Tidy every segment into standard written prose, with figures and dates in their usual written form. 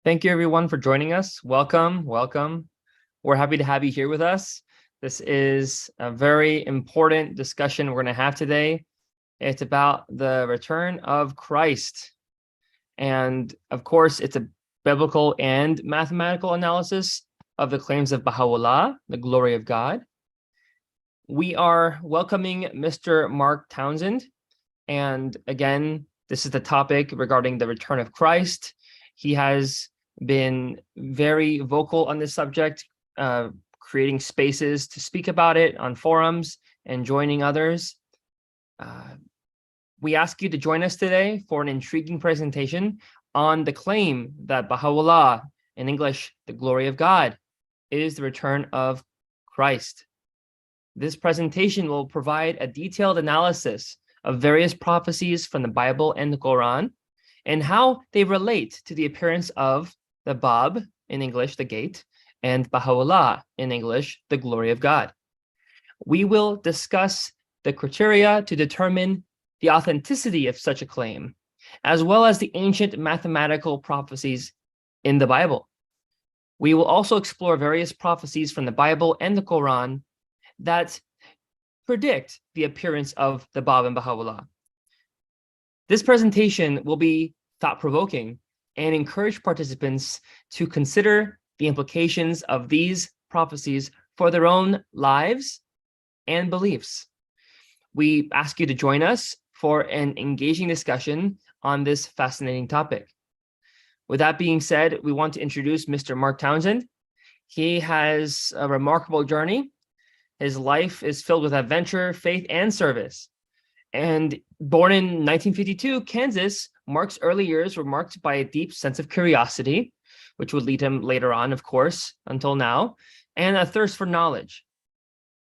Thank you, everyone, for joining us. Welcome, welcome. We're happy to have you here with us. This is a very important discussion we're going to have today. It's about the return of Christ. And of course, it's a biblical and mathematical analysis of the claims of Baha'u'lláh, the glory of God. We are welcoming Mr. Mark Townsend. And again, this is the topic regarding the return of Christ. He has been very vocal on this subject, creating spaces to speak about it on forums and joining others. We ask you to join us today for an intriguing presentation on the claim that Baha'u'lláh, in English, the glory of God, is the return of Christ. This presentation will provide a detailed analysis of various prophecies from the Bible and the Quran, and how they relate to the appearance of the Báb, in English, the gate, and Baha'u'lláh, in English, the glory of God. We will discuss the criteria to determine the authenticity of such a claim, as well as the ancient mathematical prophecies in the Bible. We will also explore various prophecies from the Bible and the Quran that predict the appearance of the Báb and Bahá'u'lláh. This presentation will be thought-provoking and encourage participants to consider the implications of these prophecies for their own lives and beliefs. We ask you to join us for an engaging discussion on this fascinating topic. With that being said, we want to introduce Mr. Mark Townsend. He has a remarkable journey. His life is filled with adventure, faith, and service. And born in 1952, Kansas, Mark's early years were marked by a deep sense of curiosity, which would lead him later on, of course, until now, and a thirst for knowledge.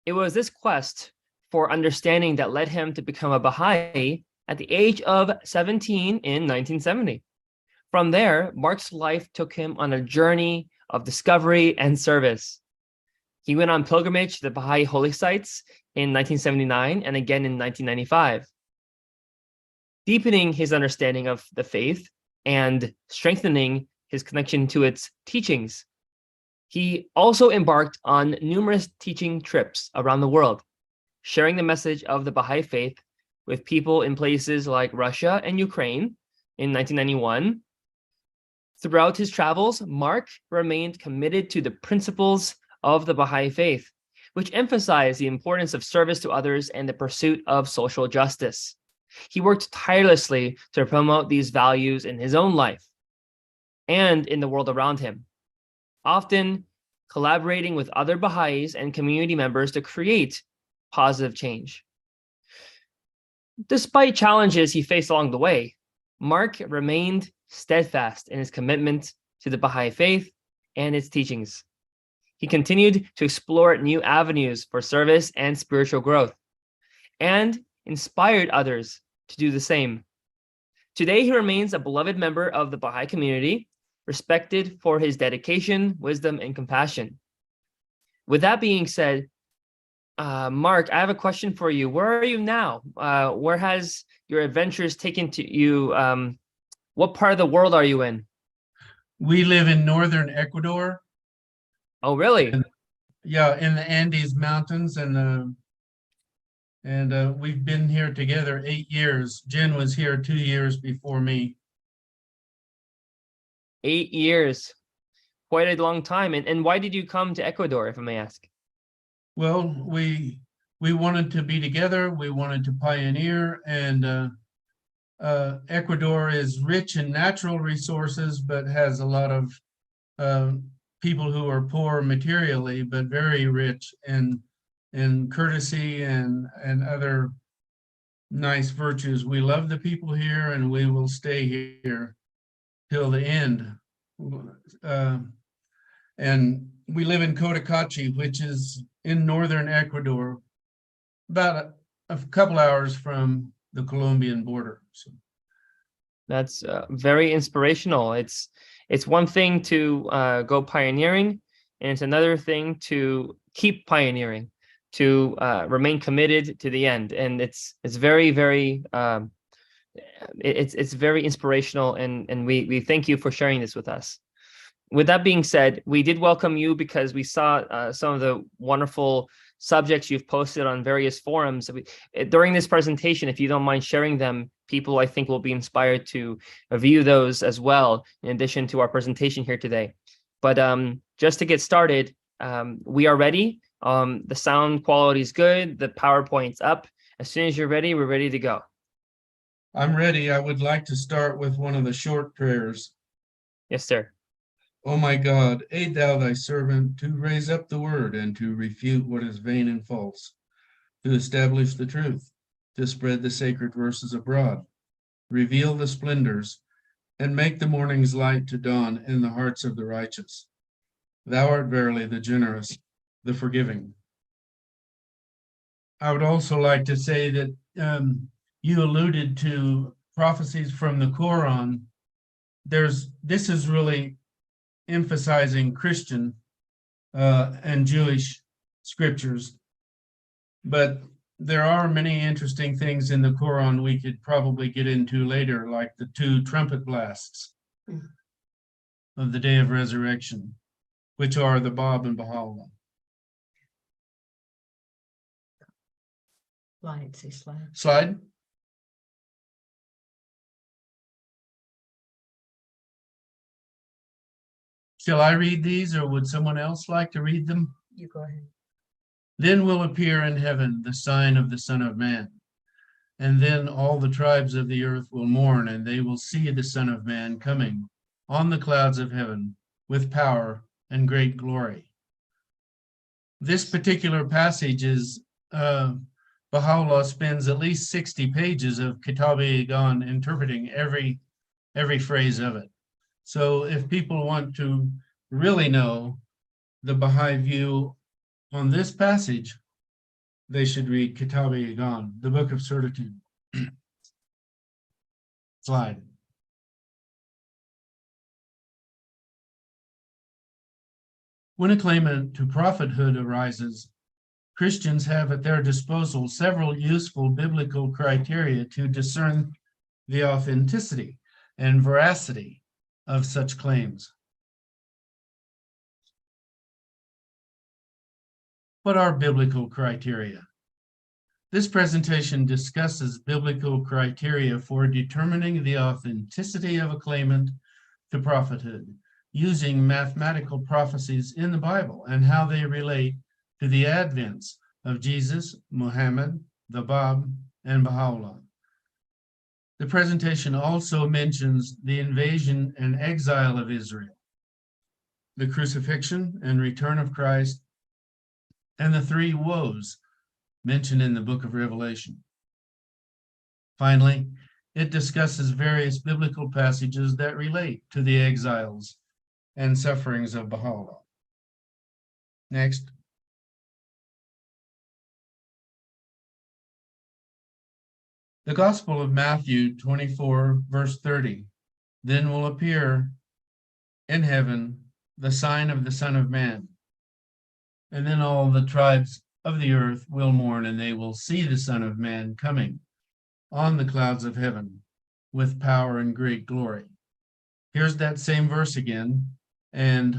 It was this quest for understanding that led him to become a Baha'i at the age of 17 in 1970. From there, Mark's life took him on a journey of discovery and service. He went on pilgrimage to the Baha'i holy sites in 1979 and again in 1995, deepening his understanding of the faith and strengthening his connection to its teachings. He also embarked on numerous teaching trips around the world, sharing the message of the Baha'i faith with people in places like Russia and Ukraine in 1991. Throughout his travels, Mark remained committed to the principles of the Baha'i faith, which emphasize the importance of service to others and the pursuit of social justice. He worked tirelessly to promote these values in his own life and in the world around him, often collaborating with other Baha'is and community members to create positive change. Despite challenges he faced along the way, Mark remained steadfast in his commitment to the Baha'i faith and its teachings. He continued to explore new avenues for service and spiritual growth, and inspired others to do the same. Today, he remains a beloved member of the Baha'i community, respected for his dedication, wisdom, and compassion. With that being said, Mark, I have a question for you. Where are you now? Where has your adventures taken to you? What part of the world are you in? We live in northern Ecuador. Oh, really? Yeah, in the Andes Mountains, and we've been here together 8 years. Jen was here 2 years before me. 8 years, quite a long time. And why did you come to Ecuador, if I may ask? Well, we wanted to be together. We wanted to pioneer, and Ecuador is rich in natural resources, but has a lot of people who are poor materially, but very rich in courtesy and other nice virtues. We love the people here, and we will stay here till the end. And we live in Cotacachi, which is in northern Ecuador, about a couple hours from the Colombian border. So That's very inspirational. It's one thing to go pioneering, and it's another thing to keep pioneering, to remain committed to the end. And it's very, very it's very inspirational, and we thank you for sharing this with us. with that being said, we did welcome you because we saw some of the wonderful subjects you've posted on various forums. During this presentation, if you don't mind sharing them, people I think will be inspired to view those as well, in addition to our presentation here today. But just to get started, we are ready. The sound quality is good. The PowerPoint's up. As soon as you're ready, we're ready to go. I'm ready. I would like to start with one of the short prayers. Yes, sir. O my God, aid thou thy servant to raise up the word and to refute what is vain and false, to establish the truth, to spread the sacred verses abroad, reveal the splendors, and make the morning's light to dawn in the hearts of the righteous. Thou art verily the generous, the forgiving. I would also like to say that you alluded to prophecies from the Quran. This is really emphasizing Christian and Jewish scriptures, but there are many interesting things in the Quran we could probably get into later, like the 2 trumpet blasts of the day of resurrection, which are the Báb and Bahá'u'lláh. Slide. Shall I read these, or would someone else like to read them? You go ahead. Then will appear in heaven the sign of the Son of Man. And then all the tribes of the earth will mourn, and they will see the Son of Man coming on the clouds of heaven with power and great glory. This particular passage is, Baha'u'lláh spends at least 60 pages of Kitab-i-Iqan interpreting every phrase of it. So if people want to really know the Baha'i view on this passage, they should read Kitab-i-Iqan, the Book of Certitude. Slide. When a claimant to prophethood arises, Christians have at their disposal several useful biblical criteria to discern the authenticity and veracity of such claims. What are biblical criteria? This presentation discusses biblical criteria for determining the authenticity of a claimant to prophethood using mathematical prophecies in the Bible and how they relate to the advents of Jesus, Muhammad, the Báb, and Baha'u'lláh. The presentation also mentions the invasion and exile of Israel, the crucifixion and return of Christ, and the 3 woes mentioned in the book of Revelation. Finally, it discusses various biblical passages that relate to the exiles and sufferings of Baha'u'lláh. Next. The Gospel of Matthew 24, verse 30. Then will appear in heaven the sign of the Son of Man. And then all the tribes of the earth will mourn, and they will see the Son of Man coming on the clouds of heaven with power and great glory. Here's that same verse again. And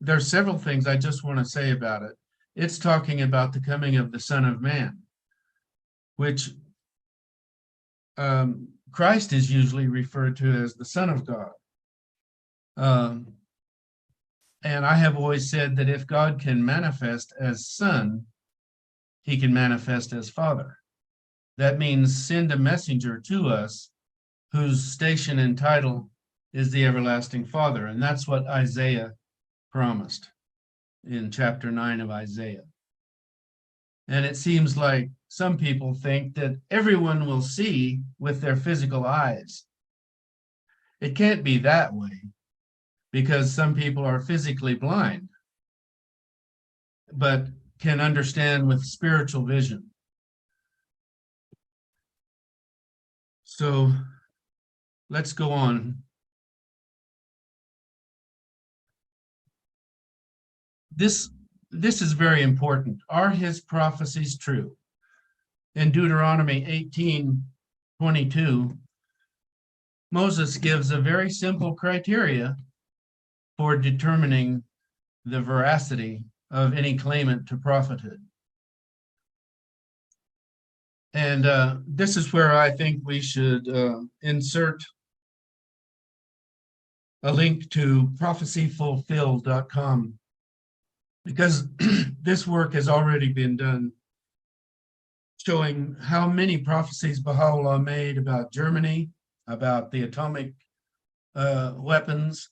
there's several things I just want to say about it. It's talking about the coming of the Son of Man, which Christ is usually referred to as the Son of God. And I have always said that if God can manifest as Son, he can manifest as Father. That means send a messenger to us whose station and title is the everlasting Father. And that's what Isaiah promised in chapter 9 of Isaiah. And it seems like some people think that everyone will see with their physical eyes. It can't be that way, because some people are physically blind, but can understand with spiritual vision. So let's go on. This is very important. Are his prophecies true? In Deuteronomy 18:22, Moses gives a very simple criteria for determining the veracity of any claimant to prophethood. And this is where I think we should insert a link to prophecyfulfilled.com, because this work has already been done, showing how many prophecies Baha'u'llah made about Germany, about the atomic weapons,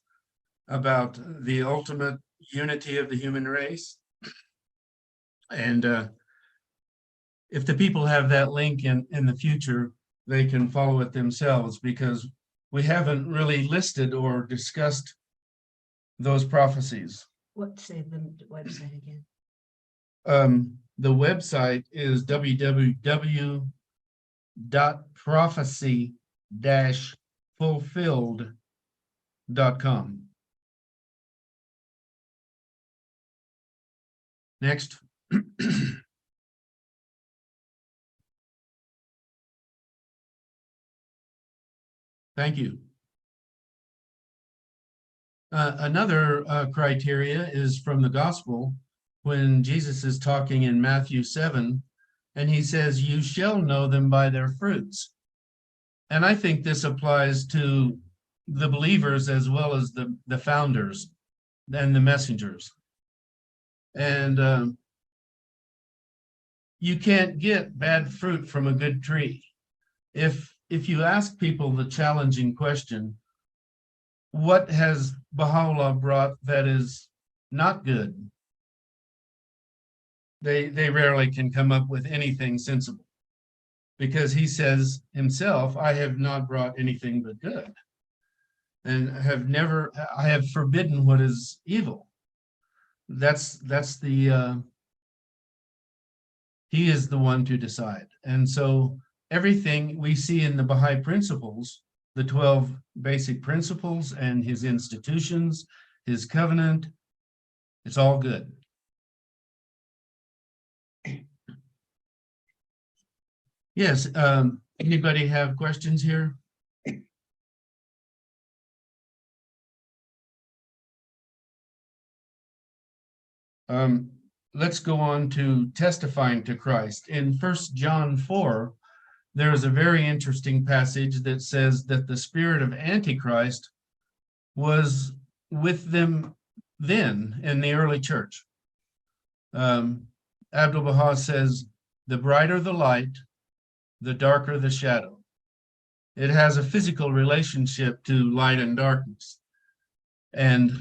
about the ultimate unity of the human race. And if the people have that link in the future, they can follow it themselves, because we haven't really listed or discussed those prophecies. What's the website again? The website is www.prophecy-fulfilled.com. Next. Thank you. Another criteria is from the gospel, when Jesus is talking in Matthew 7, and he says, "You shall know them by their fruits." And I think this applies to the believers as well as the founders and the messengers. And you can't get bad fruit from a good tree. If you ask people the challenging question, what has Baha'u'llah brought that is not good? They rarely can come up with anything sensible, because he says himself, "I have not brought anything but good, and I have forbidden what is evil." That's the he is the one to decide. And so everything we see in the Baha'i principles, the 12 basic principles and his institutions, his covenant, it's all good. Yes, anybody have questions here? Let's go on to testifying to Christ. In 1 John 4, there is a very interesting passage that says that the spirit of Antichrist was with them then in the early church. Abdu'l-Baha says, "The brighter the light, the darker the shadow." It has a physical relationship to light and darkness. And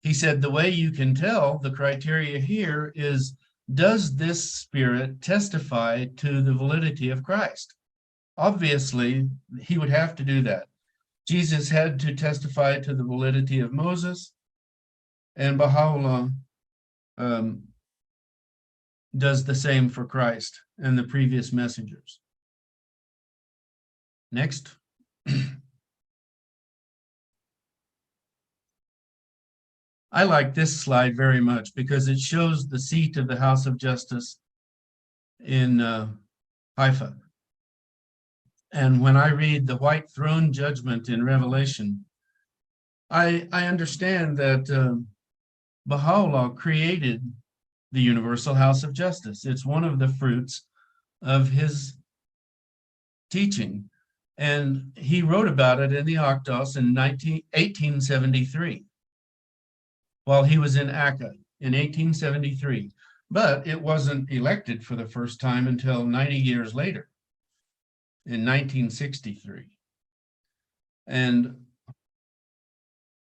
he said, the way you can tell, the criteria here is, does this spirit testify to the validity of Christ? Obviously, he would have to do that. Jesus had to testify to the validity of Moses, and Baha'u'llah does the same for Christ and the previous messengers. Next. I like this slide very much because it shows the seat of the House of Justice in Haifa. And when I read the white throne judgment in Revelation, I understand that Baha'u'llah created the Universal House of Justice. It's one of the fruits of his teaching. And he wrote about it in the Akdos in 1873. While he was in Akka in 1873, but it wasn't elected for the first time until 90 years later, in 1963. And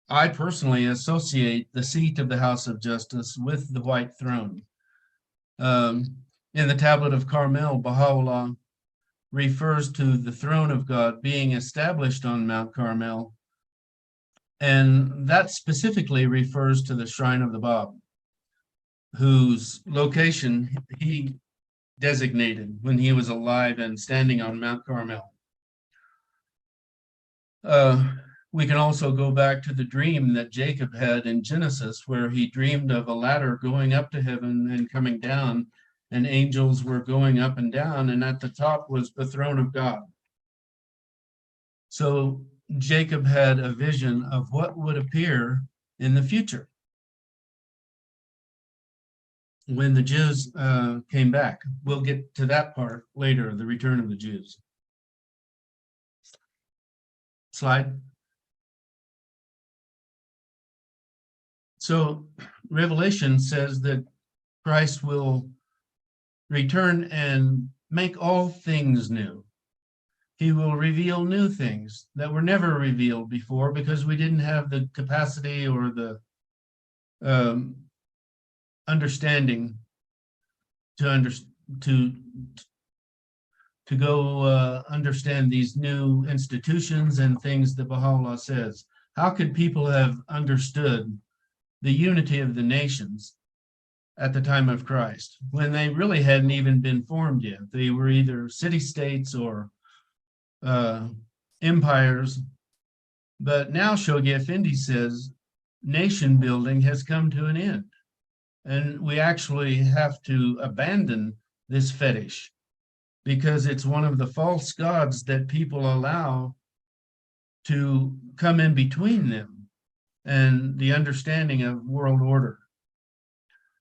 I personally associate the seat of the House of Justice with the white throne. In the Tablet of Carmel, Baha'u'llah refers to the throne of God being established on Mount Carmel, and that specifically refers to the shrine of the Báb, whose location he designated when he was alive and standing on Mount Carmel. We can also go back to the dream that Jacob had in Genesis, where he dreamed of a ladder going up to heaven and coming down, and angels were going up and down, and at the top was the throne of God. So Jacob had a vision of what would appear in the future when the Jews came back. We'll get to that part later, the return of the Jews. Slide. So Revelation says that Christ will return and make all things new. He will reveal new things that were never revealed before because we didn't have the capacity or the understanding to go understand these new institutions and things that Baha'u'lláh says. How could people have understood the unity of the nations at the time of Christ when they really hadn't even been formed yet? They were either city-states or empires. But now Shoghi Effendi says nation building has come to an end. And we actually have to abandon this fetish because it's one of the false gods that people allow to come in between them and the understanding of world order.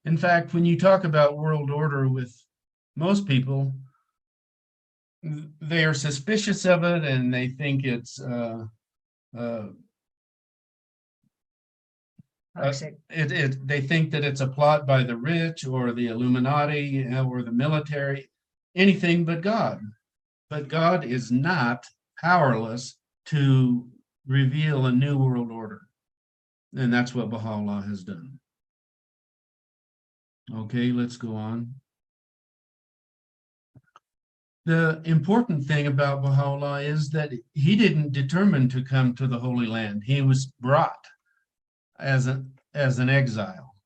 In fact, when you talk about world order with most people, they are suspicious of it and they think it's they think that it's a plot by the rich or the Illuminati or the military, anything but God. But God is not powerless to reveal a new world order. And that's what Baha'u'lláh has done. Okay, let's go on. The important thing about Baha'u'lláh is that he didn't determine to come to the Holy Land. He was brought as an exile.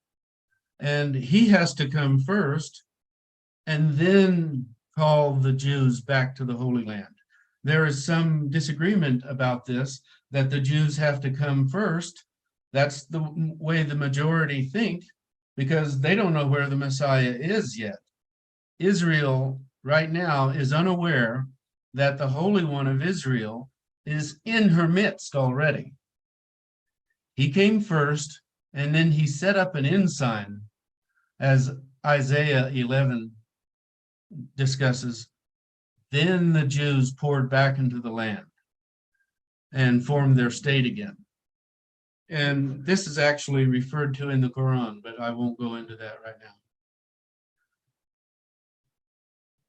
And he has to come first and then call the Jews back to the Holy Land. There is some disagreement about this, that the Jews have to come first. That's the way the majority think, because they don't know where the Messiah is yet. Israel right now is unaware that the Holy One of Israel is in her midst already. He came first, and then he set up an ensign, as Isaiah 11 discusses. Then the Jews poured back into the land and formed their state again. And this is actually referred to in the Quran, but I won't go into that right now.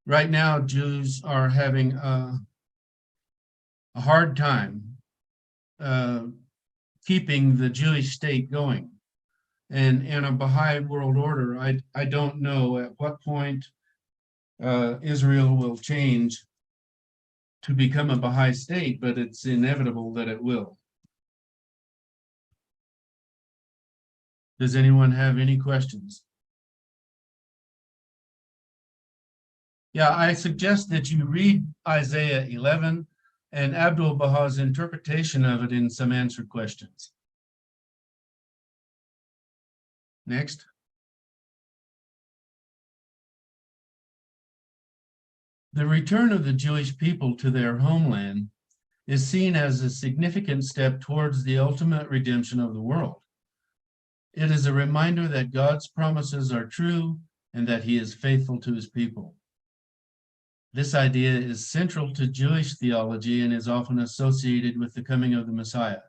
Right now, Jews are having a hard time keeping the Jewish state going. And in a Baha'i world order, I don't know at what point Israel will change to become a Baha'i state, but it's inevitable that it will. Does anyone have any questions? Yeah, I suggest that you read Isaiah 11 and Abdul Baha's interpretation of it in some answered questions. Next. The return of the Jewish people to their homeland is seen as a significant step towards the ultimate redemption of the world. It is a reminder that God's promises are true and that he is faithful to his people. This idea is central to Jewish theology and is often associated with the coming of the Messiah.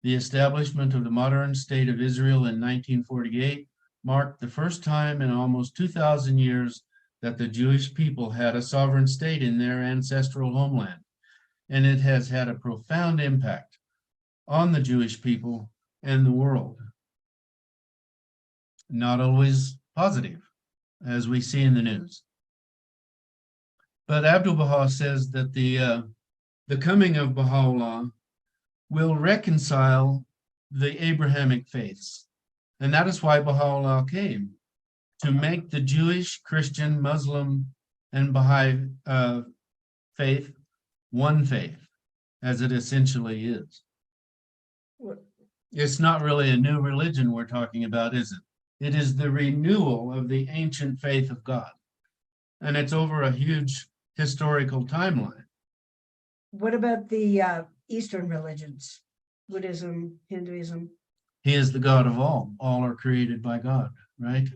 The establishment of the modern state of Israel in 1948 marked the first time in almost 2,000 years that the Jewish people had a sovereign state in their ancestral homeland, and it has had a profound impact on the Jewish people and the world. Not always positive, as we see in the news. But Abdul Baha says that the coming of Baha'u'lláh will reconcile the Abrahamic faiths. And that is why Baha'u'lláh came, to make the Jewish, Christian, Muslim, and Baha'i faith one faith, as it essentially is. It's not really a new religion we're talking about, is it? It is the renewal of the ancient faith of God. And it's over a huge historical timeline. What about the Eastern religions, Buddhism, Hinduism. He is the God of all. All are created by God, right?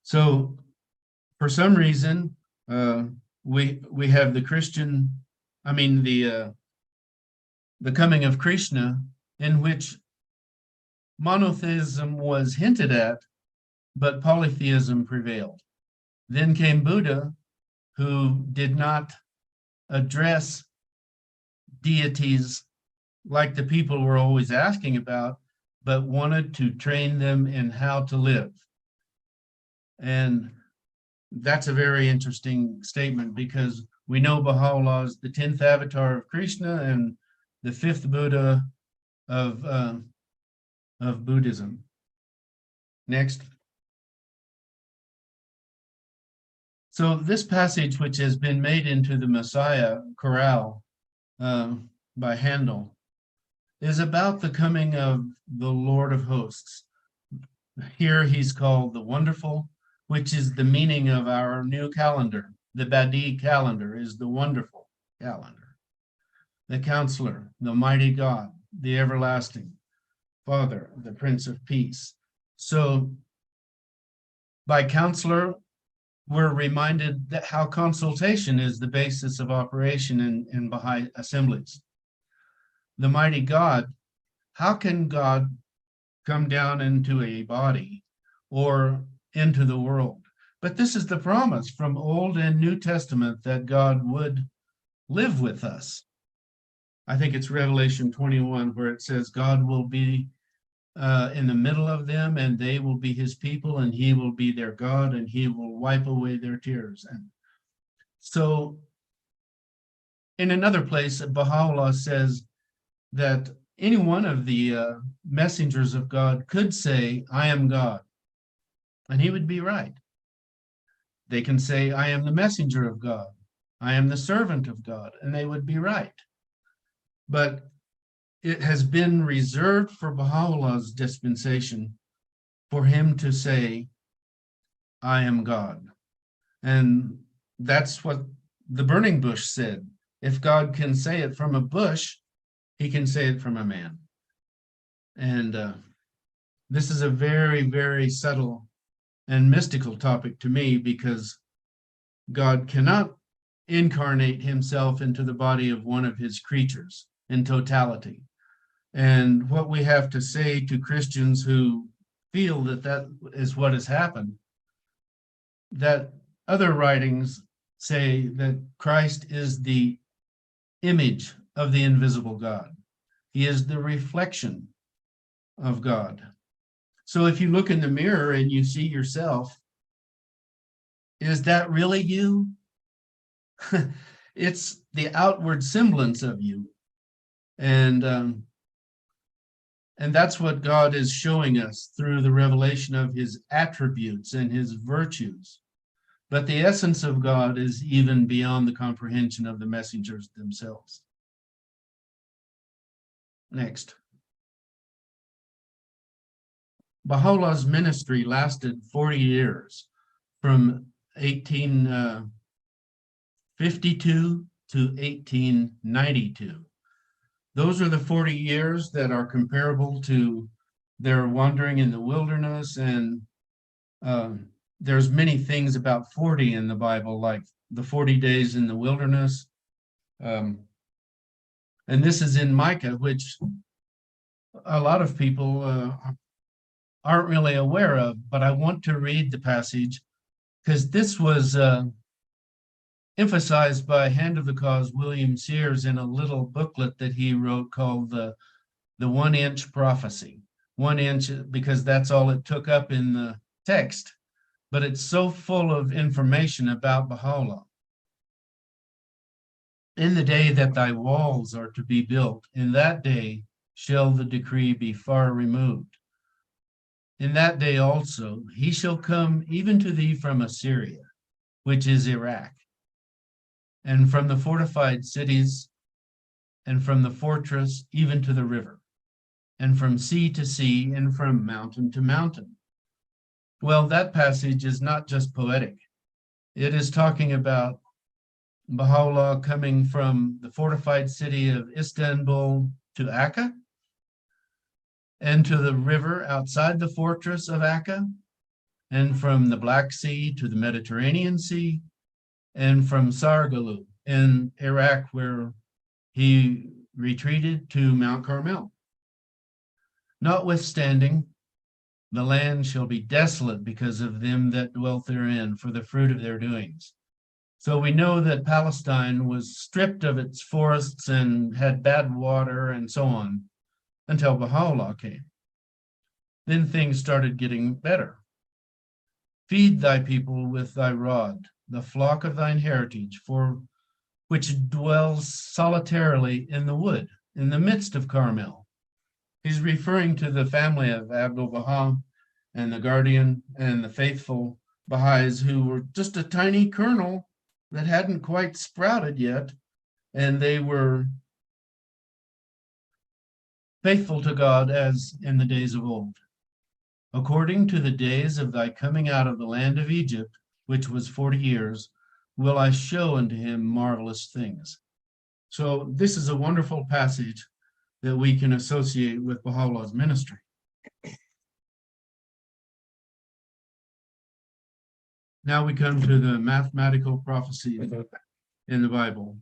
So for some reason, we have the Christian, the coming of Krishna, in which monotheism was hinted at, but polytheism prevailed. Then came Buddha, who did not address deities like the people were always asking about, but wanted to train them in how to live. And that's a very interesting statement, because we know Baha'u'lláh is the 10th avatar of Krishna and the 5th Buddha of Buddhism. Next. So this passage, which has been made into the Messiah chorale by Handel, is about the coming of the Lord of hosts. Here he's called the Wonderful, which is the meaning of our new calendar. The Badi calendar is the wonderful calendar. The Counselor, the Mighty God, the Everlasting Father, the Prince of Peace. So by Counselor, we're reminded that how consultation is the basis of operation in Baha'i assemblies. The Mighty God, how can God come down into a body or into the world? But this is the promise from Old and New Testament, that God would live with us. I think it's Revelation 21, where it says God will be in the middle of them, and they will be his people, and he will be their God, and he will wipe away their tears. And so in another place, Baha'u'lláh says that any one of the messengers of God could say, I am God, and he would be right. They can say, I am the messenger of God, I am the servant of God, and they would be right. But it has been reserved for Baha'u'llah's dispensation for him to say, I am God. And that's what the burning bush said. If God can say it from a bush, he can say it from a man. And this is a very, very subtle and mystical topic to me, because God cannot incarnate himself into the body of one of his creatures in totality. And what we have to say to Christians who feel that that is what has happened, that other writings say that Christ is the image of the invisible God. He is the reflection of God. So if you look in the mirror and you see yourself, is that really you? It's the outward semblance of you. And that's what God is showing us through the revelation of his attributes and his virtues. But the essence of God is even beyond the comprehension of the messengers themselves. Next. Baha'u'llah's ministry lasted 40 years, from 1852 to 1892. Those are the 40 years that are comparable to their wandering in the wilderness. And there's many things about 40 in the Bible, like the 40 days in the wilderness. And this is in Micah, which a lot of people aren't really aware of, but I want to read the passage because this was emphasized by Hand of the Cause William Sears in a little booklet that he wrote called the 1-inch prophecy. 1 inch, because that's all it took up in the text, but it's so full of information about Baha'u'lláh. In the day that thy walls are to be built, in that day shall the decree be far removed. In that day also he shall come even to thee from Assyria, which is Iraq, and from the fortified cities, and from the fortress even to the river, and from sea to sea, and from mountain to mountain. Well, that passage is not just poetic. It is talking about Baha'u'lláh coming from the fortified city of Istanbul to Akka, and to the river outside the fortress of Akka, and from the Black Sea to the Mediterranean Sea, and from Sargalu in Iraq, where he retreated to Mount Carmel. Notwithstanding, the land shall be desolate because of them that dwelt therein, for the fruit of their doings. So we know that Palestine was stripped of its forests and had bad water and so on until Baha'u'lláh came. Then things started getting better. Feed thy people with thy rod, the flock of thine heritage, for which dwells solitarily in the wood, in the midst of Carmel. He's referring to the family of Abdul-Baha and the guardian and the faithful Baha'is, who were just a tiny kernel that hadn't quite sprouted yet, and they were faithful to God as in the days of old. According to the days of thy coming out of the land of Egypt, which was 40 years, will I show unto him marvelous things. So this is a wonderful passage that we can associate with Baha'u'llah's ministry. Now we come to the mathematical prophecy in the Bible.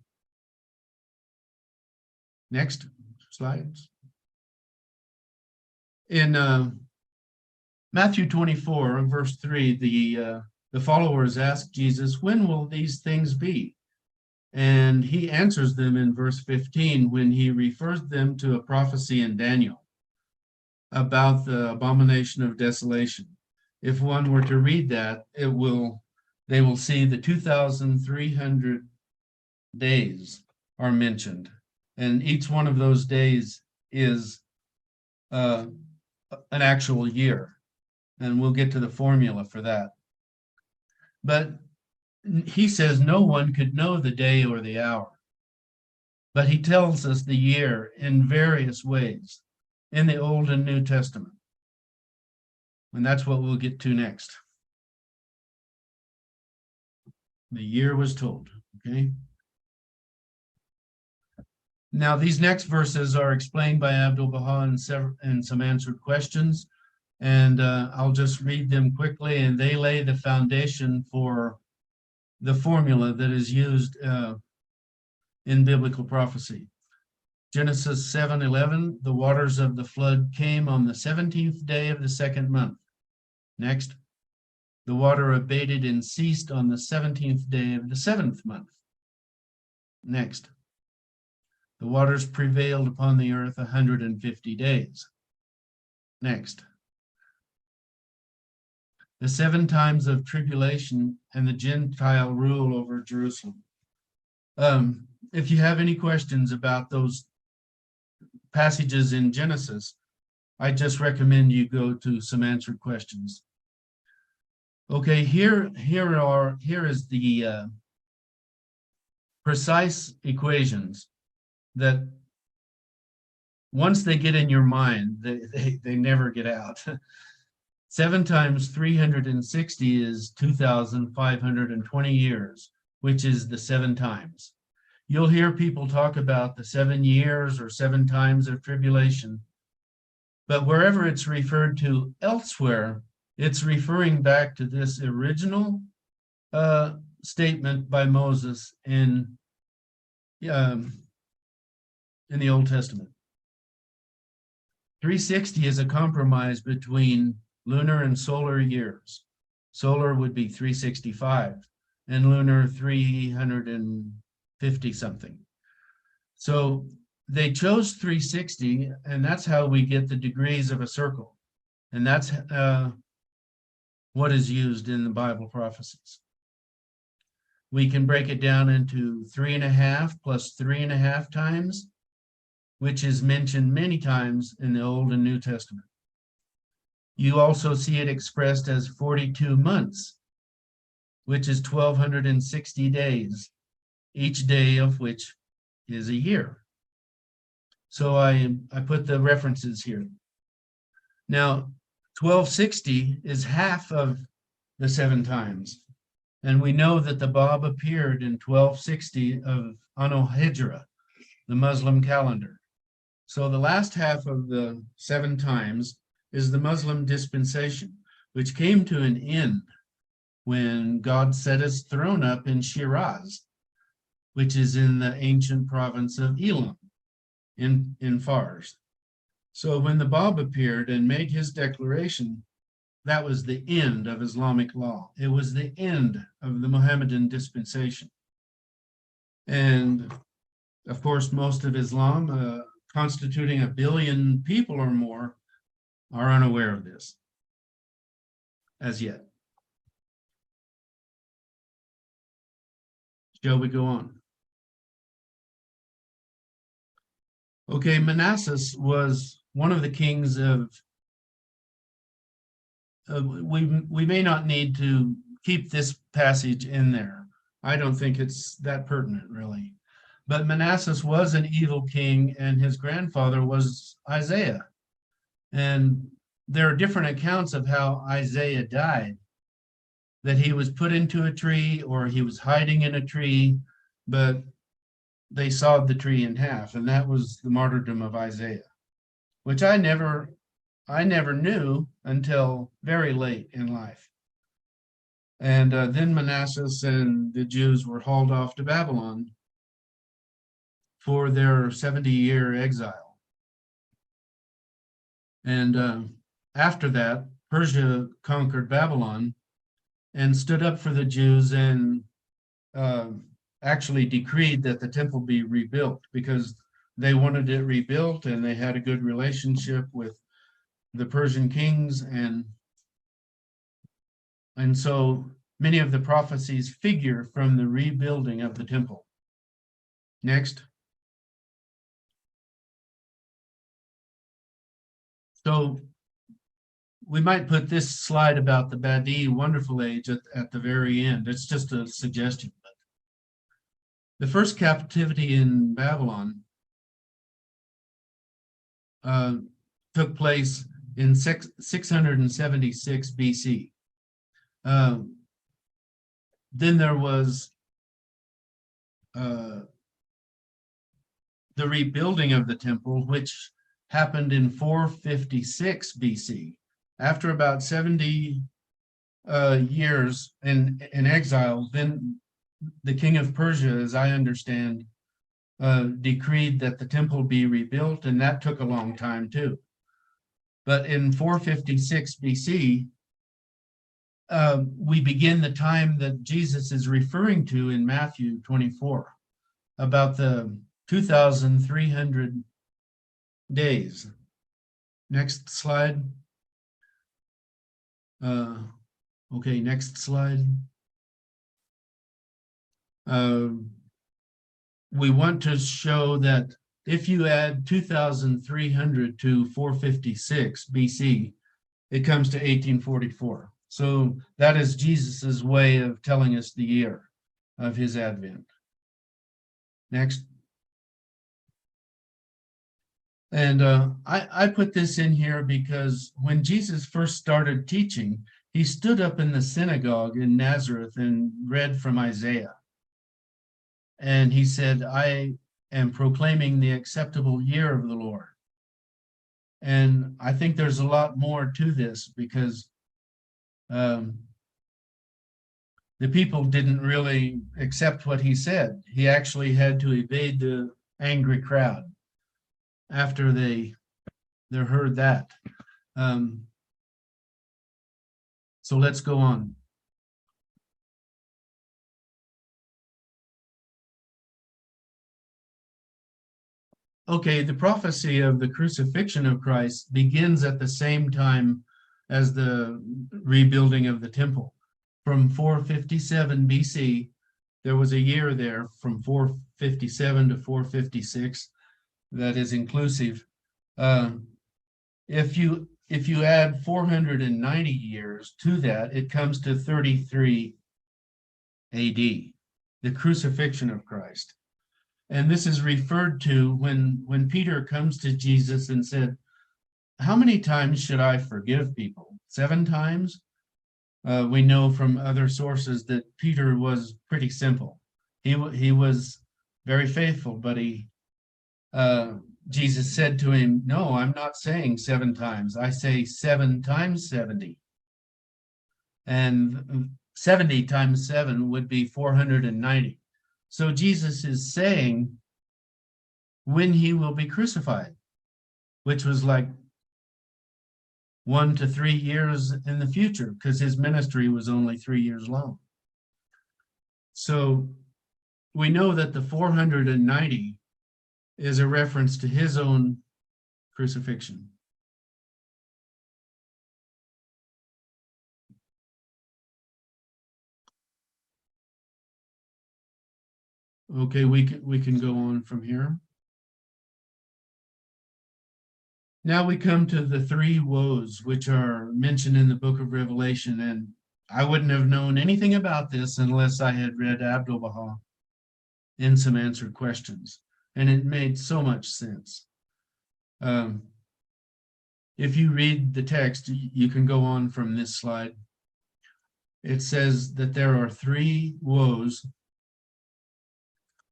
Next slides. In Matthew 24, verse 3, the followers ask Jesus, when will these things be? And he answers them in verse 15 when he refers them to a prophecy in Daniel about the abomination of desolation. If one were to read that, they will see the 2,300 days are mentioned. And each one of those days is an actual year. And we'll get to the formula for that. But he says no one could know the day or the hour. But he tells us the year in various ways in the Old and New Testament. And that's what we'll get to next. The year was told, okay? Now, these next verses are explained by Abdul-Baha in some answered questions. And I'll just read them quickly, and they lay the foundation for the formula that is used in biblical prophecy. Genesis 7:11, the waters of the flood came on the 17th day of the second month. Next, the water abated and ceased on the 17th day of the seventh month. Next, the waters prevailed upon the earth 150 days. Next, the 7 times of tribulation and the Gentile rule over Jerusalem. If you have any questions about those passages in Genesis, I just recommend you go to some answered questions. Okay, here is the precise equations that once they get in your mind, they never get out. 7 times 360 is 2,520 years, which is the 7 times. You'll hear people talk about the 7 years or 7 times of tribulation, but wherever it's referred to elsewhere, it's referring back to this original statement by Moses in the Old Testament. 360 is a compromise between lunar and solar years. Solar would be 365 and lunar 350 something. So they chose 360, and that's how we get the degrees of a circle. And that's what is used in the Bible prophecies. We can break it down into 3.5 plus 3.5 times, which is mentioned many times in the Old and New Testament. You also see it expressed as 42 months, which is 1,260 days, each day of which is a year. So I put the references here. Now, 1,260 is half of the 7 times. And we know that the Bab appeared in 1260 of Anno Hijra, the Muslim calendar. So the last half of the 7 times is the Muslim dispensation, which came to an end when God set his throne up in Shiraz, which is in the ancient province of Elam in Fars. So when the Bab appeared and made his declaration, that was the end of Islamic law. It was the end of the Mohammedan dispensation. And of course, most of Islam, constituting 1 billion people or more, are unaware of this as yet. Shall we go on? Okay, Manasseh was one of the kings of, we may not need to keep this passage in there. I don't think it's that pertinent, really. But Manasseh was an evil king, and his grandfather was Isaiah. And there are different accounts of how Isaiah died, that he was put into a tree or he was hiding in a tree, but they sawed the tree in half, and that was the martyrdom of Isaiah, which I never knew until very late in life. And then Manasseh and the Jews were hauled off to Babylon for their 70-year exile. And after that, Persia conquered Babylon and stood up for the Jews and actually decreed that the temple be rebuilt, because they wanted it rebuilt and they had a good relationship with the Persian kings, and so many of the prophecies figure from the rebuilding of the temple. Next. So we might put this slide about the Badi wonderful age at the very end. It's just a suggestion. But the first captivity in Babylon took place in 676 BC. Then there was the rebuilding of the temple, which happened in 456 BC. After about 70 years in exile, then the king of Persia, as I understand, decreed that the temple be rebuilt, and that took a long time too. But in 456 BC, we begin the time that Jesus is referring to in Matthew 24, about the 2,300 days. Next slide. Okay, next slide. We want to show that if you add 2,300 to 456 BC, it comes to 1844. So that is Jesus's way of telling us the year of his advent. Next. And I put this in here because when Jesus first started teaching, he stood up in the synagogue in Nazareth and read from Isaiah. And he said, I am proclaiming the acceptable year of the Lord. And I think there's a lot more to this, because the people didn't really accept what he said. He actually had to evade the angry crowd after they heard that. So let's go on. Okay, the prophecy of the crucifixion of Christ begins at the same time as the rebuilding of the temple. From 457 BC, there was a year there from 457 to 456 that is inclusive. If you add 490 years to that, it comes to 33 AD, the crucifixion of Christ. And this is referred to when Peter comes to Jesus and said, how many times should I forgive people? 7 times? We know from other sources that Peter was pretty simple. He was very faithful, but Jesus said to him, "No, I'm not saying 7 times. I say 7 times 70." And 70 times 7 would be 490. So Jesus is saying when he will be crucified, which was like 1 to 3 years in the future, because his ministry was only 3 years long. So we know that the 490 is a reference to his own crucifixion. Okay, we can go on from here. Now we come to the 3 woes, which are mentioned in the book of Revelation, and I wouldn't have known anything about this unless I had read Abdu'l-Baha in some answered questions, and it made so much sense. If you read the text, you can go on from this slide. It says that there are 3 woes.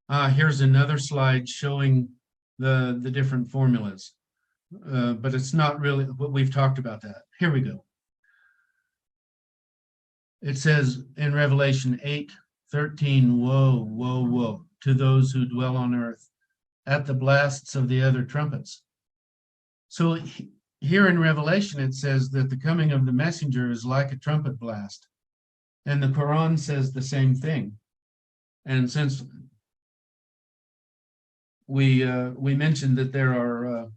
Here's another slide showing the different formulas, but it's not really what we've talked about that. Here we go. It says in Revelation 8:13, woe, woe, woe to those who dwell on earth at the blasts of the other trumpets. So here in Revelation, it says that the coming of the messenger is like a trumpet blast. And the Quran says the same thing. And since we mentioned that there are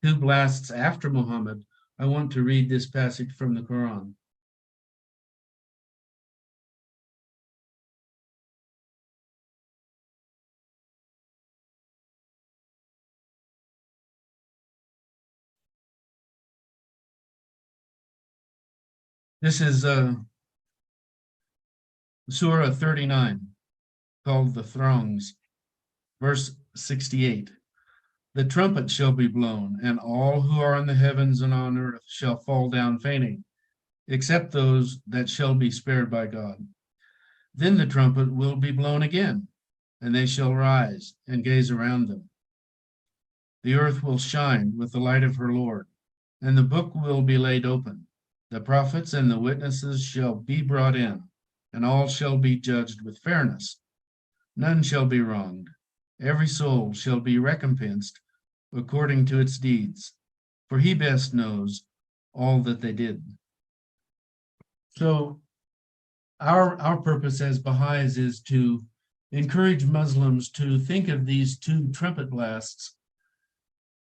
2 blasts after Muhammad, I want to read this passage from the Quran. This is Surah 39, called the Throngs, verse 68. The trumpet shall be blown, and all who are in the heavens and on earth shall fall down fainting, except those that shall be spared by God. Then the trumpet will be blown again, and they shall rise and gaze around them. The earth will shine with the light of her Lord, and the book will be laid open. The prophets and the witnesses shall be brought in, and all shall be judged with fairness. None shall be wronged. Every soul shall be recompensed according to its deeds, for he best knows all that they did. So our purpose as Baha'is is to encourage Muslims to think of these 2 trumpet blasts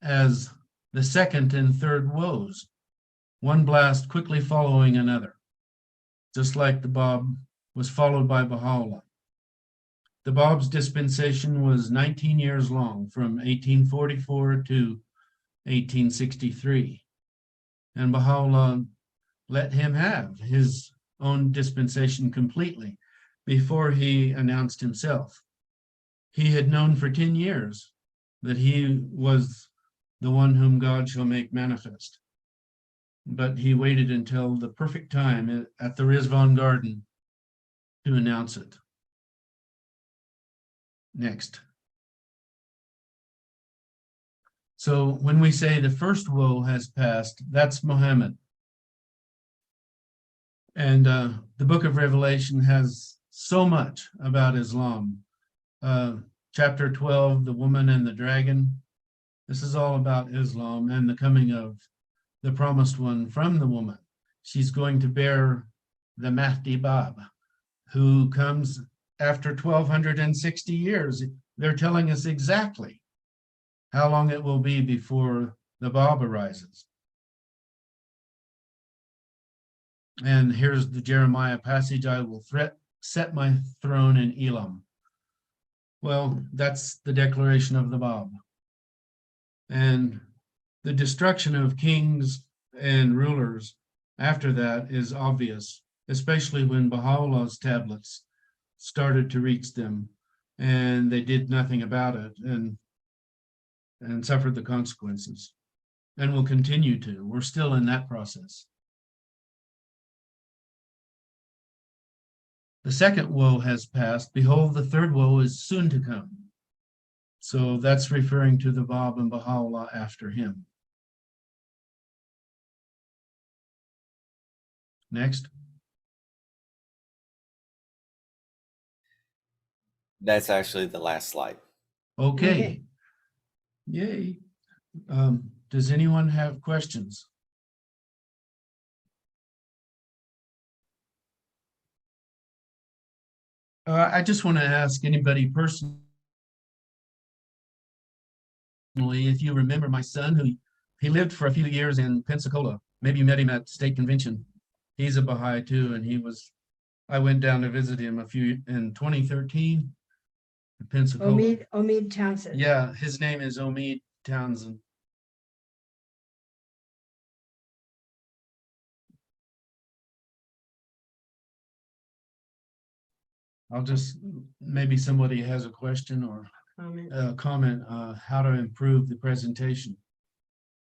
as the 2nd and 3rd woes, one blast quickly following another, just like the Báb was followed by Baha'u'lláh. The Báb's dispensation was 19 years long, from 1844 to 1863, and Baha'u'lláh let him have his own dispensation completely before he announced himself. He had known for 10 years that he was the one whom God shall make manifest, but he waited until the perfect time at the Rizwan garden to announce it. Next. So when we say the first woe has passed, that's Muhammad. And the book of Revelation has so much about Islam. Chapter 12, the woman and the dragon. This is all about Islam and the coming of the promised one from the woman. She's going to bear the Mahdi Báb, who comes after 1260 years. They're telling us exactly how long it will be before the Báb arises. And here's the Jeremiah passage, I will set my throne in Elam. Well, that's the declaration of the Báb. And the destruction of kings and rulers after that is obvious, especially when Baha'u'llah's tablets started to reach them, and they did nothing about it and suffered the consequences, and will continue to. We're still in that process. the second woe has passed. Behold, the third woe is soon to come. So that's referring to the Báb and Bahá'u'lláh after him. Next. That's actually the last slide. Okay. Yay. Does anyone have questions? I just want to ask anybody personally, if you remember my son, who he lived for a few years in Pensacola. Maybe you met him at state convention. He's a Baha'i too, and I went down to visit him in 2013 in Pensacola. Omid Townsend. Yeah, his name is Omid Townsend. Maybe somebody has a question or a comment, how to improve the presentation.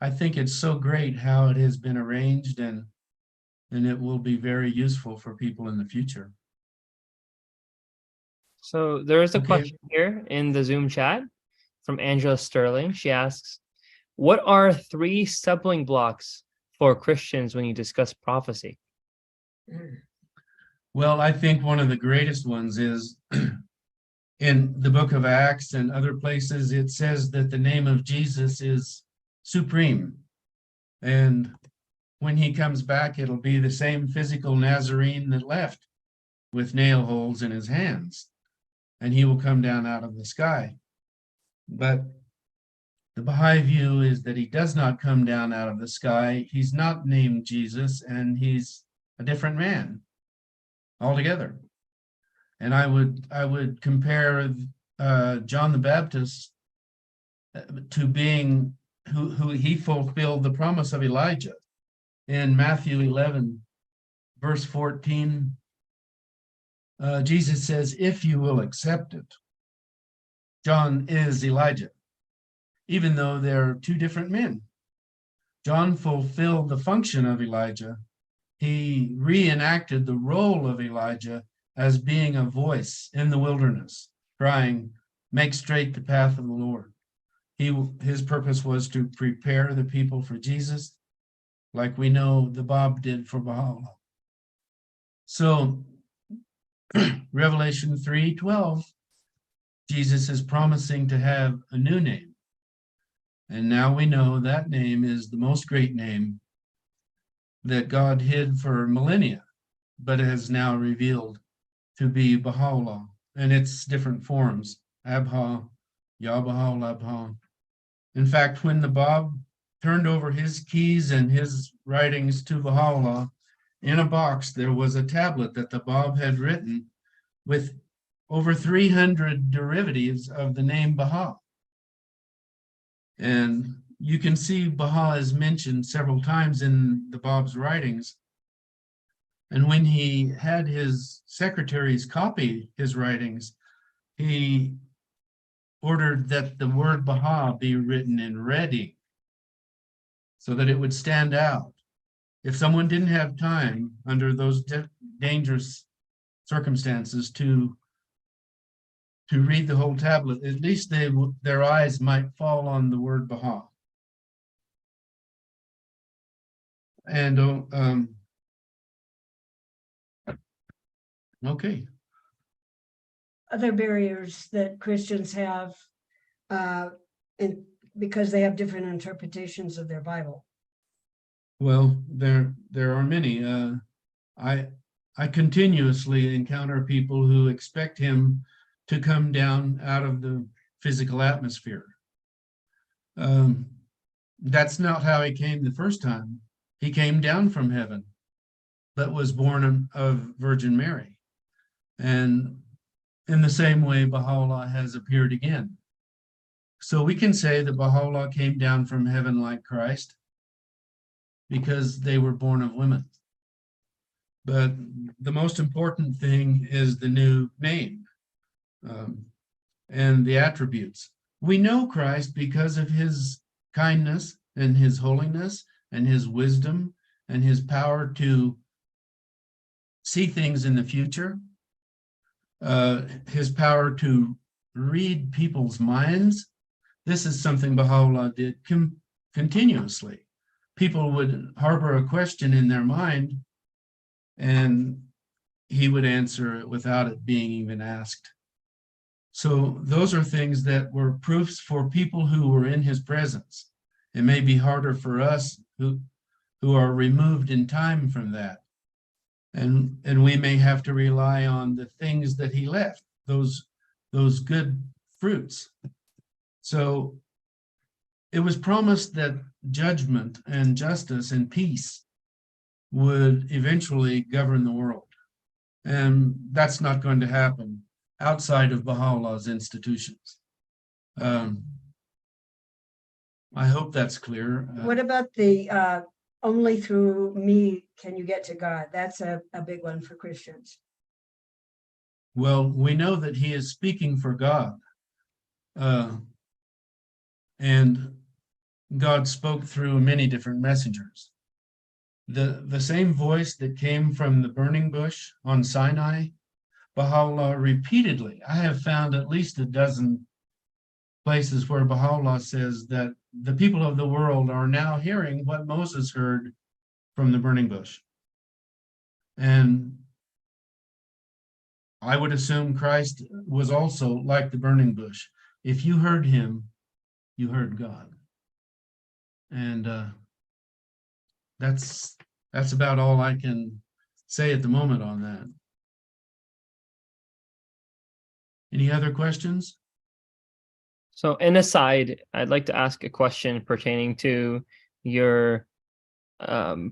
I think it's so great how it has been arranged, and it will be very useful for people in the future. So there is a Okay. question here in the Zoom chat from Angela Sterling. She asks, what are 3 stumbling blocks for Christians when you discuss prophecy? Well, I think one of the greatest ones is in the book of Acts and other places, it says that the name of Jesus is supreme. And when he comes back, it'll be the same physical Nazarene that left with nail holes in his hands. And he will come down out of the sky. But the Baha'i view is that he does not come down out of the sky. He's not named Jesus, and he's a different man altogether. And I would compare John the Baptist to being who he fulfilled the promise of Elijah. In Matthew 11, verse 14, Jesus says, if you will accept it, John is Elijah, even though they're 2 different men. John fulfilled the function of Elijah. He reenacted the role of Elijah as being a voice in the wilderness, crying, make straight the path of the Lord. His purpose was to prepare the people for Jesus, like we know the Báb did for Baha'u'lláh. So Revelation 3:12, Jesus is promising to have a new name. And now we know that name is the most great name that God hid for millennia, but has now revealed to be Baha'u'lláh, and its different forms, Abha, Ya Baha'u'lláh Abha. In fact, when the Báb turned over his keys and his writings to Baha'u'lláh, in a box there was a tablet that the Báb had written with over 300 derivatives of the name Baha. And you can see Baha is mentioned several times in the Báb's writings. And when he had his secretaries copy his writings, he ordered that the word Baha be written in red ink so that it would stand out. If someone didn't have time under those dangerous circumstances to read the whole tablet, at least their eyes might fall on the word Baha. And okay. Other barriers that Christians have because they have different interpretations of their Bible. Well, there are many. I continuously encounter people who expect him to come down out of the physical atmosphere. That's not how he came the first time. He came down from heaven, but was born of Virgin Mary. And in the same way, Baha'u'lláh has appeared again. So we can say that Baha'u'lláh came down from heaven like Christ because they were born of women. But the most important thing is the new name and the attributes. We know Christ because of his kindness and his holiness and his wisdom and his power to see things in the future his power to read people's minds. This is something Baha'u'llah did continuously. People would harbor a question in their mind, and he would answer it without it being even asked. So those are things that were proofs for people who were in his presence. It may be harder for us who are removed in time from that. And we may have to rely on the things that he left, those good fruits. So it was promised that judgment and justice and peace would eventually govern the world. And that's not going to happen outside of Baha'u'llah's institutions. I hope that's clear. What about the only through me can you get to God? That's a big one for Christians. Well, we know that he is speaking for God. And God spoke through many different messengers. The same voice that came from the burning bush on Sinai, Baha'u'llah repeatedly, I have found at least a dozen places where Baha'u'llah says that the people of the world are now hearing what Moses heard from the burning bush. And I would assume Christ was also like the burning bush. If you heard him, you heard God. And that's about all I can say at the moment on that. Any other questions? So, in aside, I'd like to ask a question pertaining to your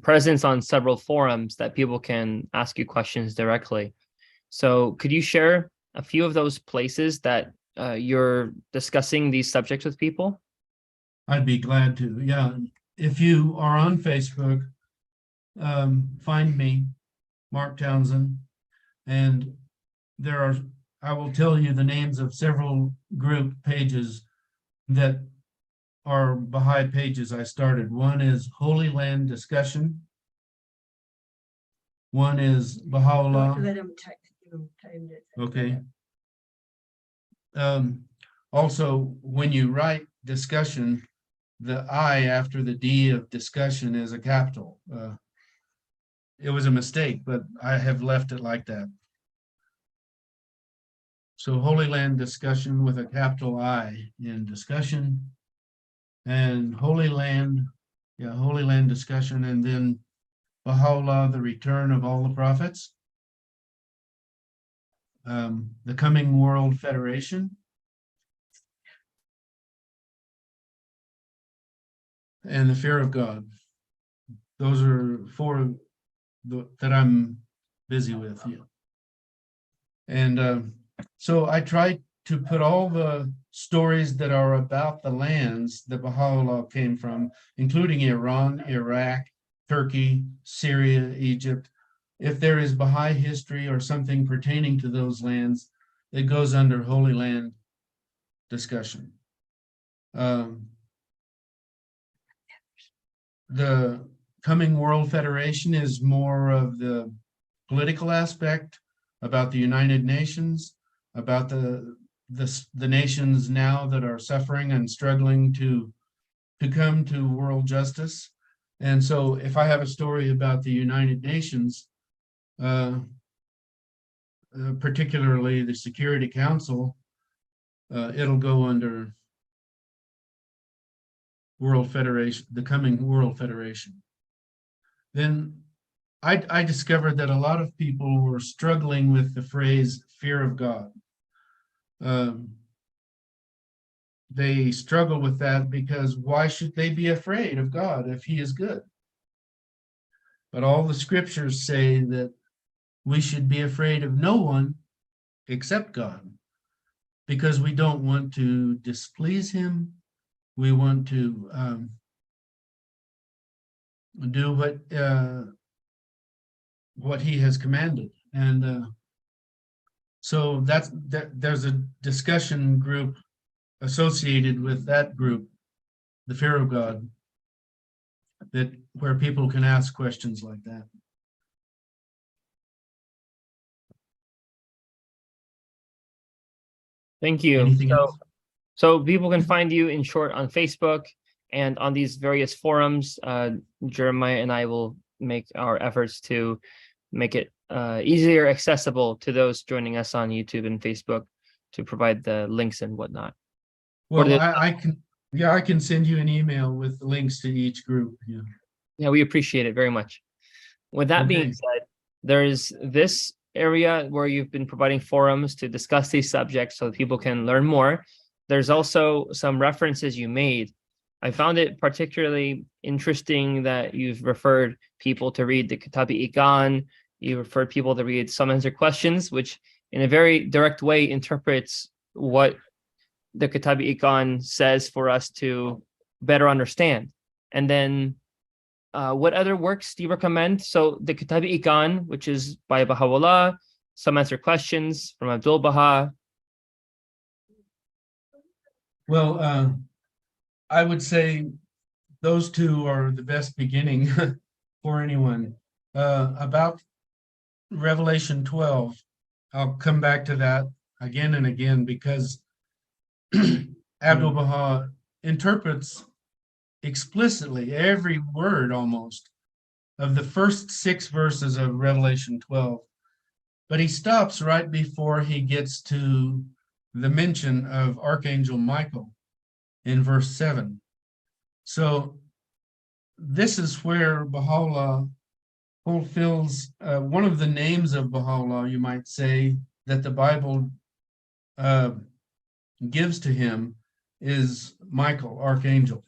presence on several forums that people can ask you questions directly. So, could you share a few of those places that you're discussing these subjects with people? I'd be glad to. Yeah. If you are on Facebook, find me, Mark Townsend, and I will tell you the names of several group pages that are Baha'i pages I started. One is Holy Land Discussion. One is Baha'u'llah. Let him type it. Okay. Also, when you write discussion, the I after the D of discussion is a capital. It was a mistake, but I have left it like that. So Holy Land Discussion with a capital I in discussion, and Holy Land Discussion, and then Baha'u'llah, the Return of All the Prophets, the Coming World Federation, and the Fear of God. Those are four that I'm busy with. Yeah. And so I try to put all the stories that are about the lands that Baha'u'llah came from, including Iran, Iraq, Turkey, Syria, Egypt. If there is Baha'i history or something pertaining to those lands, it goes under Holy Land Discussion. The Coming World Federation is more of the political aspect, about the United Nations, about the nations now that are suffering and struggling to come to world justice. And so if I have a story about the United Nations, particularly the Security Council, it'll go under World Federation, the Coming World Federation. Then I discovered that a lot of people were struggling with the phrase fear of God. They struggle with that because why should they be afraid of God if he is good? But all the scriptures say that we should be afraid of no one except God, because we don't want to displease him. We want to do what he has commanded. And so there's a discussion group associated with that group, the Fear of God, where people can ask questions like that. Thank you. Anything else? So people can find you in short on Facebook and on these various forums. Jeremiah and I will make our efforts to make it easier accessible to those joining us on YouTube and Facebook to provide the links and whatnot. Well, the- I can send you an email with the links to each group. Yeah. Yeah, we appreciate it very much. With that being Okay. said, there's this area where you've been providing forums to discuss these subjects so that people can learn more. There's also some references you made. I found it particularly interesting that you've referred people to read the Kitab-i-Iqan. You referred people to read Some Answer Questions, which in a very direct way interprets what the Kitab-i-Iqan says for us to better understand. And then what other works do you recommend? So the Kitab-i-Iqan, which is by Baha'u'lláh, Some Answer Questions from Abdul Baha. Well, I would say those two are the best beginning for anyone. About Revelation 12, I'll come back to that again and again because Abdul Baha interprets explicitly every word almost of the first 6 verses of Revelation 12. But he stops right before he gets to the mention of Archangel Michael in verse 7. So this is where Baha'u'lláh fulfills one of the names of Baha'u'lláh, you might say, that the Bible gives to him is Michael, Archangel.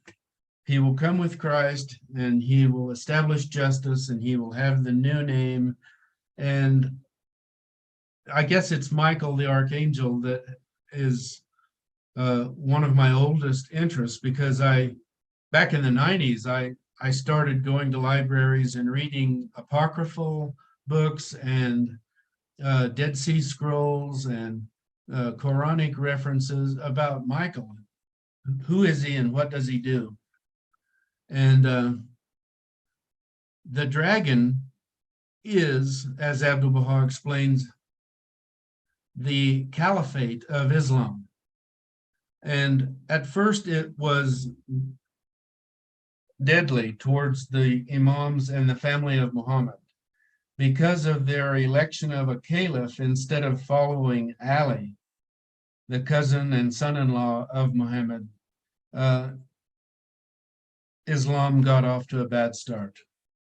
He will come with Christ and he will establish justice and he will have the new name. And I guess it's Michael the Archangel that is one of my oldest interests because back in the 90s, I started going to libraries and reading apocryphal books and Dead Sea Scrolls and Quranic references about Michael. Who is he and what does he do? And the dragon is, as Abdul Baha explains, the caliphate of Islam. And at first it was deadly towards the imams and the family of Muhammad because of their election of a caliph instead of following Ali, the cousin and son-in-law of Muhammad. Islam got off to a bad start,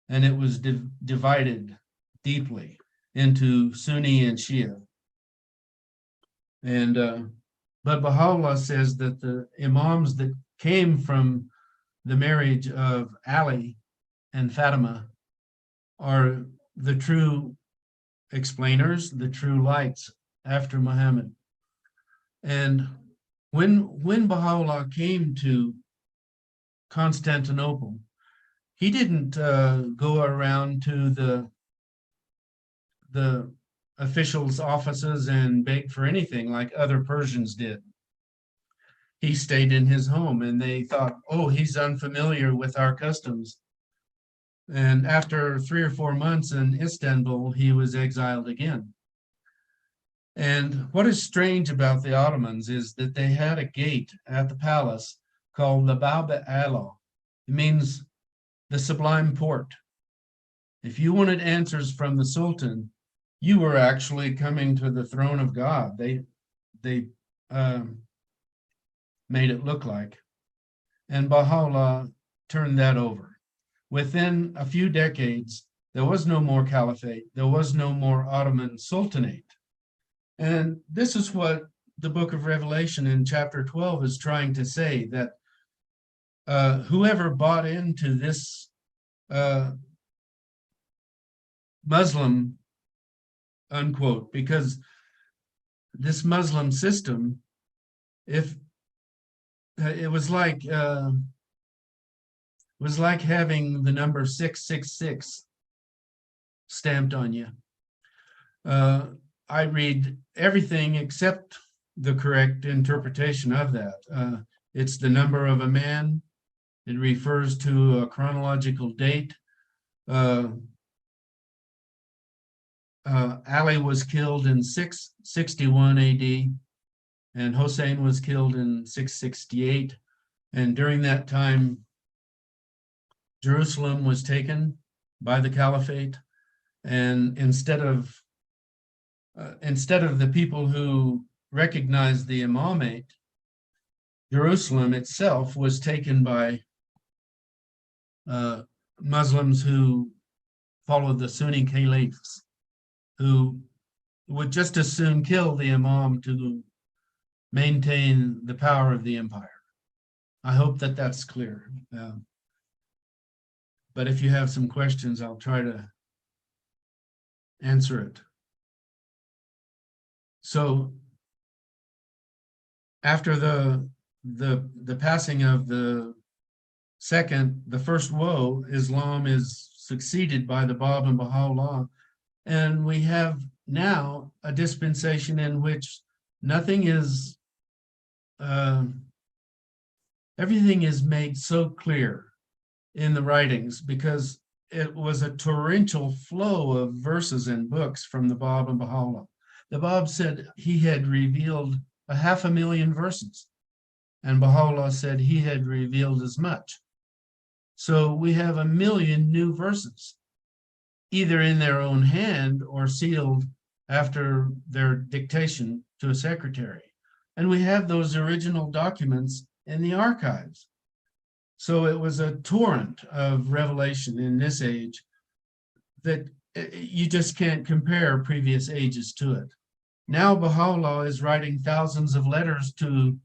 and it was divided deeply into Sunni and Shia. And but Baha'u'lláh says that the imams that came from the marriage of Ali and Fatima are the true explainers, the true lights after Muhammad. And when Baha'u'lláh came to Constantinople, he didn't go around to the officials' offices and beg for anything like other Persians did. He stayed in his home and they thought, oh, he's unfamiliar with our customs. And after 3 or 4 months in Istanbul, he was exiled again. And what is strange about the Ottomans is that they had a gate at the palace called the Báb and Bahá'u'lláh. It means the sublime port. If you wanted answers from the Sultan, you were actually coming to the throne of God. They made it look like. And Baha'u'lláh turned that over. Within a few decades, there was no more caliphate. There was no more Ottoman sultanate. And this is what the book of Revelation in chapter 12 is trying to say, that whoever bought into this Muslim, unquote, because this Muslim system, if it was like having the number 666 stamped on you. I read everything except the correct interpretation of that. It's the number of a man. It refers to a chronological date. Ali was killed in 661 AD. and Hossein was killed in 668. And during that time, Jerusalem was taken by the caliphate, and instead of the people who recognized the imamate, Jerusalem itself was taken by Muslims who followed the Sunni caliphs, who would just as soon kill the imam to maintain the power of the empire. I hope that that's clear. But if you have some questions, I'll try to answer it. So after the passing of the first woe, Islam is succeeded by the Báb and Bahá'u'lláh, and we have now a dispensation in which nothing is, everything is made so clear in the writings, because it was a torrential flow of verses and books from the Báb and Bahá'u'lláh. The Báb said he had revealed 500,000 verses, and Bahá'u'lláh said he had revealed as much. So we have 1 million new verses, either in their own hand or sealed after their dictation to a secretary. And we have those original documents in the archives. So it was a torrent of revelation in this age that you just can't compare previous ages to it. Now Baha'u'lláh is writing thousands of letters to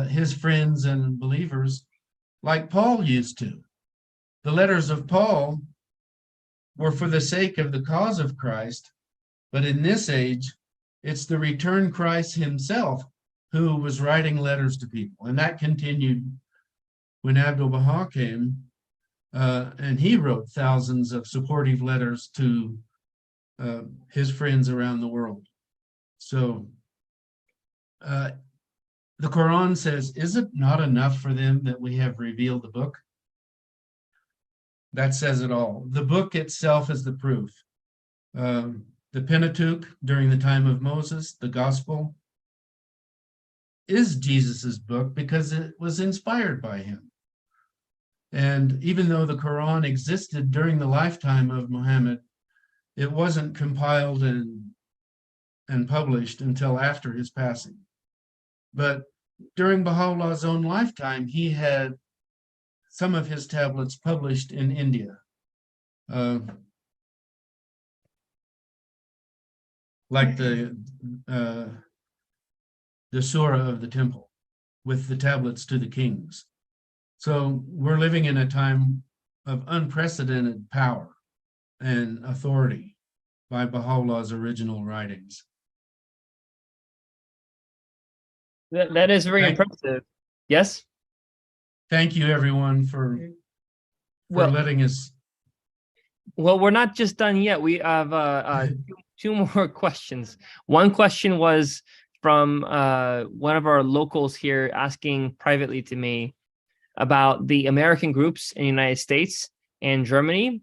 his friends and believers like Paul used to. The letters of Paul were for the sake of the cause of Christ, but in this age, it's the returned Christ himself who was writing letters to people. And that continued when Abdu'l-Baha came, and he wrote thousands of supportive letters to his friends around the world. So the Quran says, is it not enough for them that we have revealed the book? That says it all. The book itself is the proof. The Pentateuch during the time of Moses, the Gospel, is Jesus's book because it was inspired by him. And even though the Quran existed during the lifetime of Muhammad, it wasn't compiled and published until after his passing. But during Baha'u'llah's own lifetime, he had some of his tablets published in India. Like the Surah of the Temple with the tablets to the kings. So we're living in a time of unprecedented power and authority by Baha'u'llah's original writings. That is very impressive. Yes? Thank you, everyone, for letting us. Well, we're not just done yet. We have two more questions. One question was from one of our locals here asking privately to me about the American groups in the United States and Germany.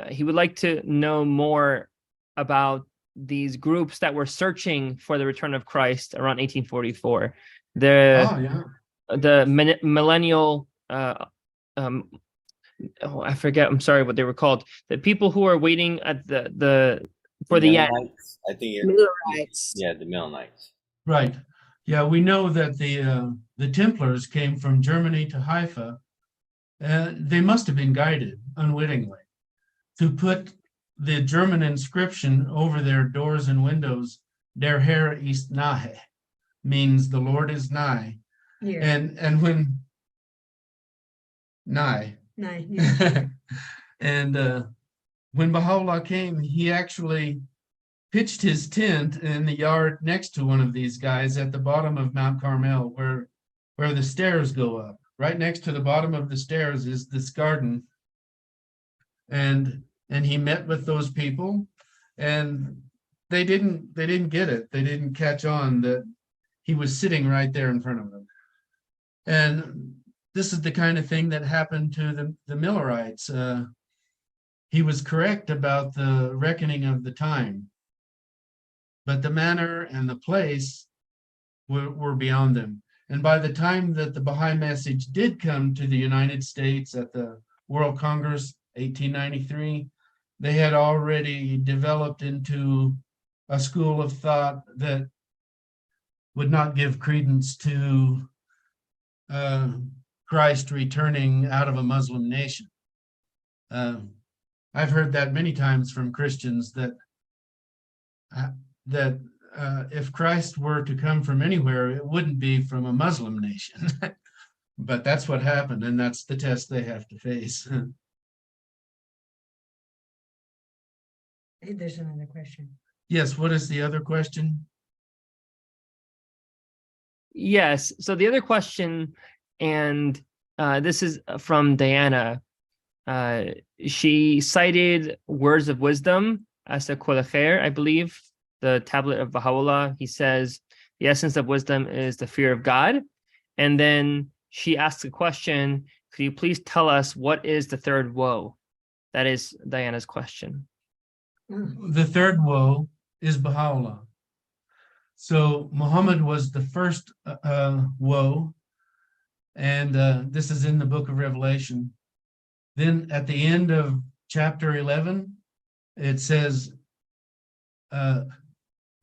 He would like to know more about these groups that were searching for the return of Christ around 1844. The millennial, I forget, I'm sorry what they were called. The people who are waiting at for the end. I think Millerites. Yeah, the Mennonites. Right. Yeah, we know that the Templars came from Germany to Haifa. They must have been guided unwittingly to put the German inscription over their doors and windows. Der Herr ist nahe, means the Lord is nigh. Yeah. And when nigh. Nigh, yeah. And when Baha'u'lláh came, he actually pitched his tent in the yard next to one of these guys at the bottom of Mount Carmel, where the stairs go up. Right next to the bottom of the stairs is this garden. And he met with those people, and they didn't get it. They didn't catch on that he was sitting right there in front of them. And this is the kind of thing that happened to the Millerites. He was correct about the reckoning of the time, but the manner and the place were beyond them. And by the time that the Baha'i message did come to the United States at the World Congress, 1893, they had already developed into a school of thought that would not give credence to Christ returning out of a Muslim nation. I've heard that many times from Christians that if Christ were to come from anywhere, it wouldn't be from a Muslim nation. But that's what happened, and that's the test they have to face. Hey, there's another question. Yes, what is the other question? Yes. So the other question, and this is from Diana. She cited Words of Wisdom as a Qul Khair, I believe, the tablet of Baha'u'lláh. He says the essence of wisdom is the fear of God. And then she asks a question, could you please tell us what is the third woe? That is Diana's question. The third woe is Baha'u'lláh. So Muhammad was the first woe, and this is in the book of Revelation. Then at the end of chapter 11, it says,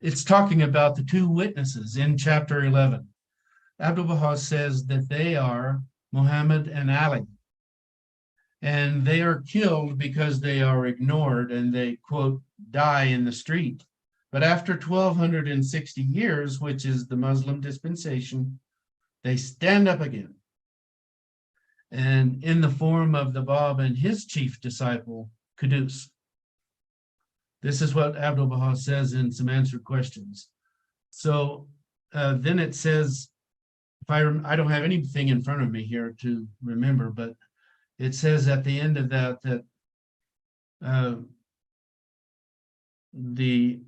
it's talking about the two witnesses in chapter 11. Abdu'l-Baha says that they are Muhammad and Ali. And they are killed because they are ignored and they, quote, die in the street. But after 1260 years, which is the Muslim dispensation, they stand up again. And in the form of the Báb and his chief disciple, Qudus. This is what Abdu'l-Baha says in some answered questions. So then it says, if I don't have anything in front of me here to remember, but it says at the end of that, that the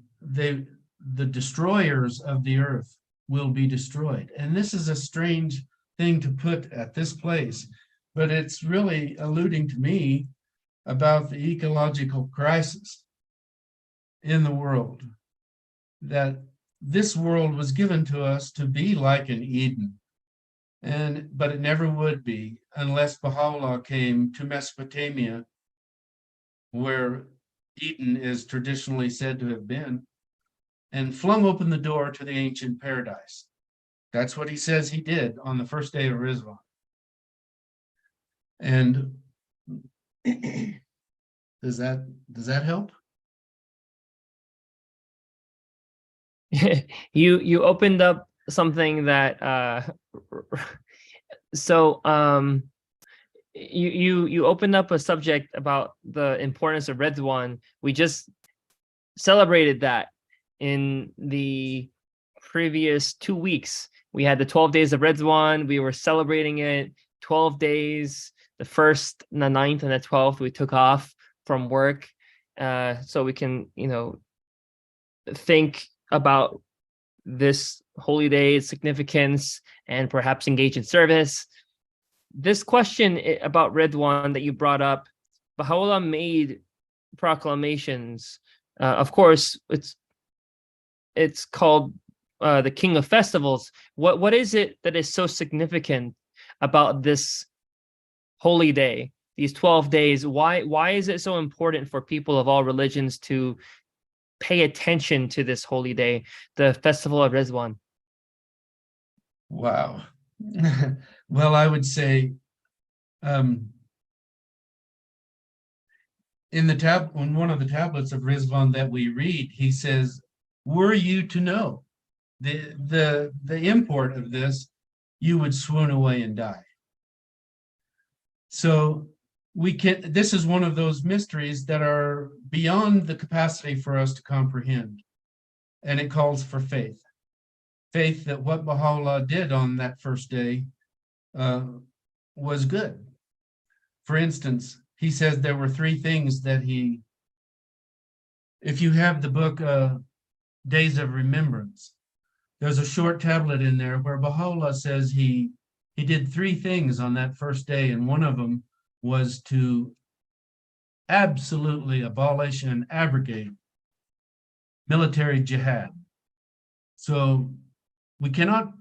destroyers of the earth will be destroyed. And this is a strange thing to put at this place, but it's really alluding to me about the ecological crisis in the world, that this world was given to us to be like an Eden, but it never would be unless Baha'u'lláh came to Mesopotamia, where Eden is traditionally said to have been, and flung open the door to the ancient paradise. That's what he says he did on the first day of Rizwan. And does that help? You opened up something that you opened up a subject about the importance of Ridwan. We just celebrated that in the previous 2 weeks. We had the 12 days of Ridwan. We were celebrating it 12 days. The 1st, the 9th, and the 12th, we took off from work so we can, think about this holy day, its significance, and perhaps engage in service. This question about Ridwan that you brought up, Baha'u'lláh made proclamations. Of course, it's called the King of Festivals. What is it that is so significant about this holy day, these 12 days? Why is it so important for people of all religions to pay attention to this holy day, the festival of Ridwan? Wow. Well, I would say in one of the tablets of Ridwan that we read, he says, were you to know the import of this, you would swoon away and die. So this is one of those mysteries that are beyond the capacity for us to comprehend. And it calls for faith. Faith that what Baha'u'lláh did on that first day was good. For instance, he says there were 3 things that if you have the book Days of Remembrance, there's a short tablet in there where Baha'u'lláh says he did 3 things on that first day, and one of them was to absolutely abolish and abrogate military jihad. So we cannot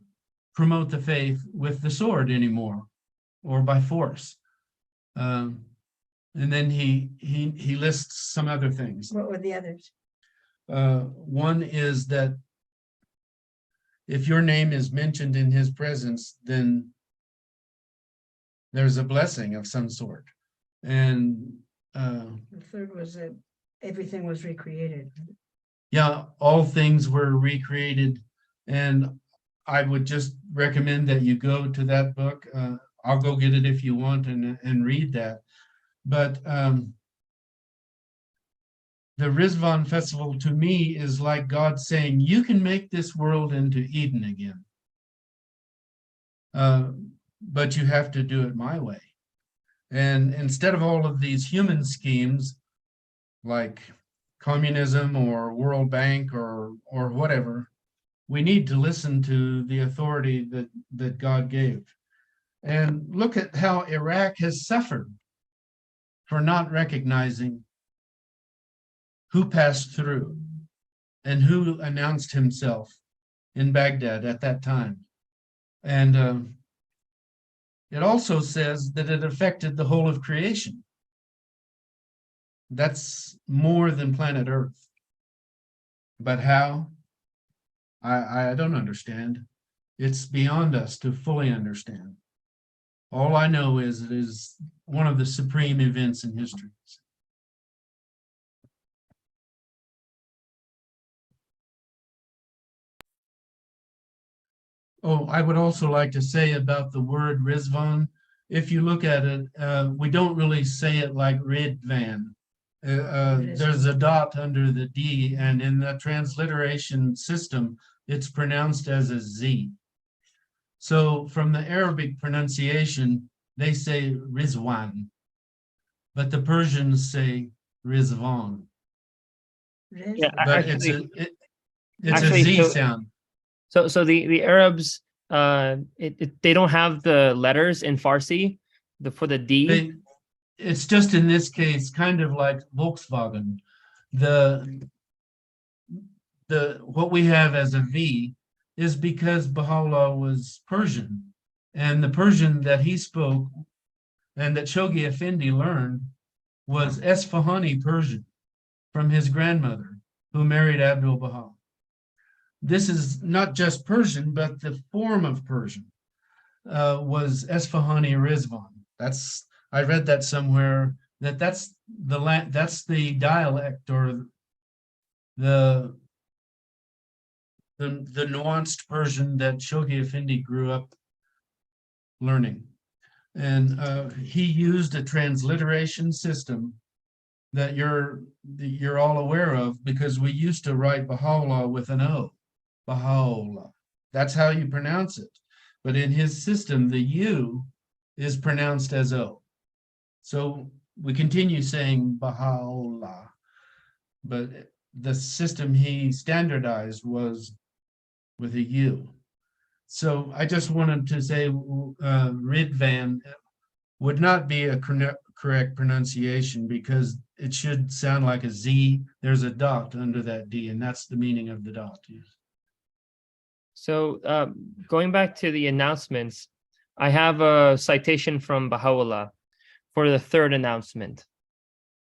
promote the faith with the sword anymore or by force. And then he lists some other things. What were the others? One is that if your name is mentioned in his presence, then there's a blessing of some sort. And The third was that everything was recreated. yeah, all things were recreated. And I would just recommend that you go to that book. I'll go get it if you want and read that. But the Rizvan festival to me is like God saying, you can make this world into Eden again. But you have to do it my way. And instead of all of these human schemes like communism or World Bank or whatever, we need to listen to the authority that God gave. And look at how Iraq has suffered for not recognizing who passed through and who announced himself in Baghdad at that time. And it also says that it affected the whole of creation. That's more than planet Earth. But how? I don't understand. It's beyond us to fully understand. All I know is it is one of the supreme events in history. Oh, I would also like to say about the word Rizvan. If you look at it, we don't really say it like Ridvan. There's a dot under the D, and in the transliteration system, it's pronounced as a Z. So from the Arabic pronunciation, they say Rizwan, but the Persians say Rizvan. Yeah, But actually, it's a Z so sound. So the Arabs, they don't have the letters in Farsi for the D. It's just in this case kind of like Volkswagen. What we have as a V is because Baha'u'lláh was Persian, and the Persian that he spoke and that Shoghi Effendi learned was Esfahani Persian from his grandmother, who married Abdul Baha. This is not just Persian, but the form of Persian was Esfahani Rizvan. I read that somewhere, that's the dialect or the nuanced Persian that Shoghi Effendi grew up learning. And he used a transliteration system that you're all aware of, because we used to write Baha'u'lláh with an O, Baha'u'lláh. That's how you pronounce it. But in his system, the U is pronounced as O. So we continue saying Baha'u'lláh, but the system he standardized was with a U. So I just wanted to say Ridvan would not be a correct pronunciation, because it should sound like a Z. There's a dot under that D, and that's the meaning of the dot. So going back to the announcements, I have a citation from Baha'u'lláh for the third announcement. It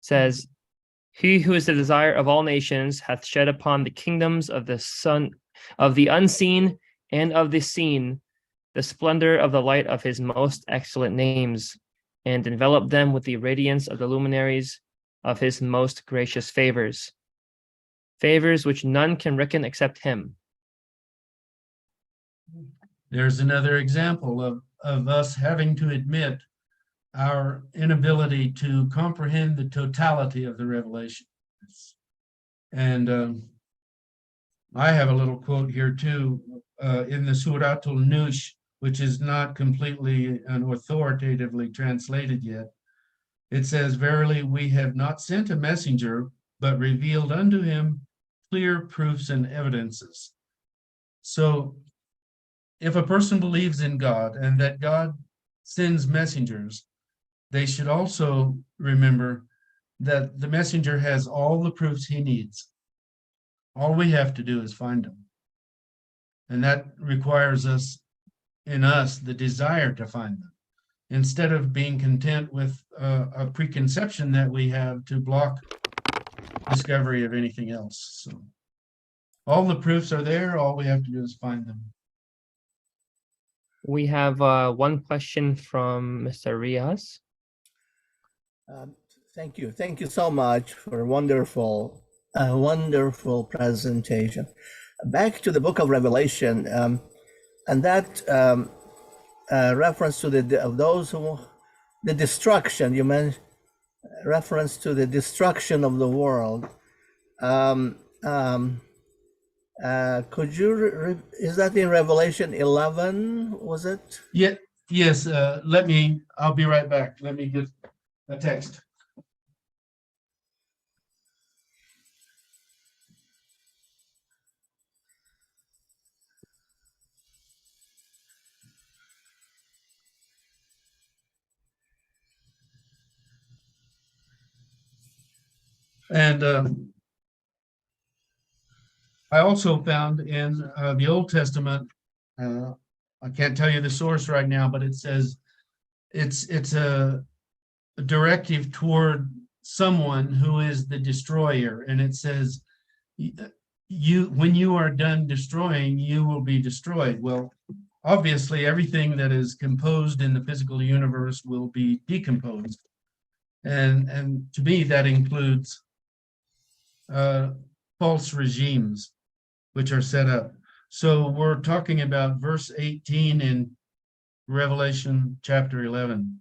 says, "He who is the desire of all nations hath shed upon the kingdoms of the sun, of the unseen and of the seen, the splendor of the light of his most excellent names, and enveloped them with the radiance of the luminaries of his most gracious favors, favors which none can reckon except him." There's another example of us having to admit our inability to comprehend the totality of the revelation. And I have a little quote here too, in the Suratul Nush, which is not completely and authoritatively translated yet. It says, "Verily, we have not sent a messenger, but revealed unto him clear proofs and evidences." So if a person believes in God and that God sends messengers, they should also remember that the messenger has all the proofs he needs. All we have to do is find them. And that requires in us the desire to find them, instead of being content with a preconception that we have to block discovery of anything else. So all the proofs are there. All we have to do is find them. We have one question from Mr. Riaz. Thank you. Thank you so much for a wonderful presentation. Back to the book of Revelation, and that reference to the destruction, you mentioned reference to the destruction of the world. Could you, is that in Revelation 11, was it? Yeah, yes, I'll be right back. Let me get a text. And I also found in the Old Testament, I can't tell you the source right now, but it says it's a directive toward someone who is the destroyer, and it says, when you are done destroying, you will be destroyed. Well, obviously everything that is composed in the physical universe will be decomposed, and to me that includes false regimes which are set up. So we're talking about verse 18 in Revelation chapter 11.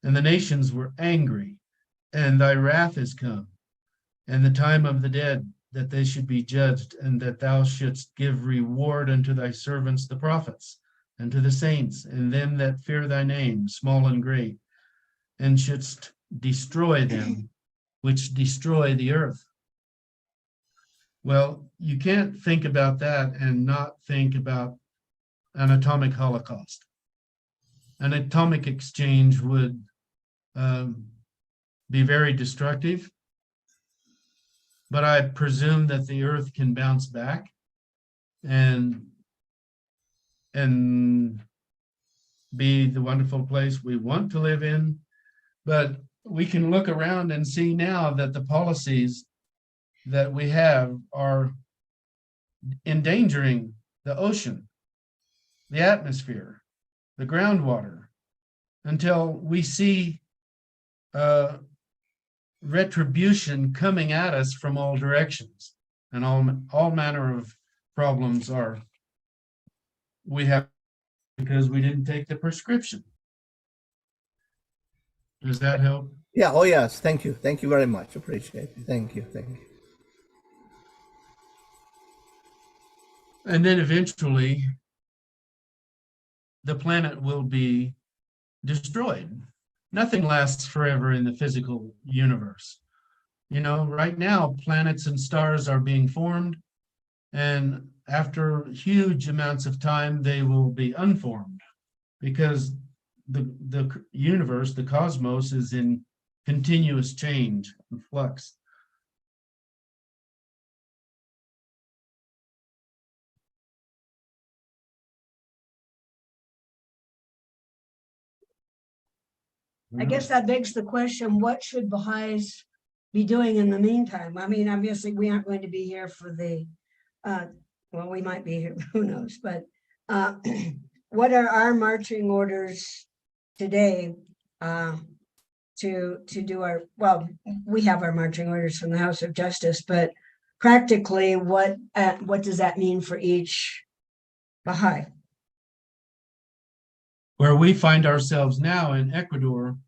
And the nations were angry, and thy wrath is come, and the time of the dead, that they should be judged, and that thou shouldst give reward unto thy servants the prophets, and to the saints, and them that fear thy name, small and great, and shouldst destroy them which destroy the earth. Well, you can't think about that and not think about an atomic holocaust. An atomic exchange would be very destructive, but I presume that the earth can bounce back and be the wonderful place we want to live in. But we can look around and see now that the policies that we have are endangering the ocean, the atmosphere, the groundwater, until we see retribution coming at us from all directions, and all manner of problems we have because we didn't take the prescription. Does that help? Yeah. Oh, yes. Thank you. Thank you very much. Appreciate it. Thank you. Thank you. And then eventually the planet will be destroyed. Nothing lasts forever in the physical universe. You know, right now, planets and stars are being formed, and after huge amounts of time, they will be unformed, because the universe, the cosmos, is in continuous change and flux. I guess that begs the question, what should Baha'is be doing in the meantime? I mean, obviously, we aren't going to be here for the, well, we might be here, who knows, but what are our marching orders today to do our, well, we have our marching orders from the House of Justice, but practically, what does that mean for each Baha'i? Where we find ourselves now in Ecuador,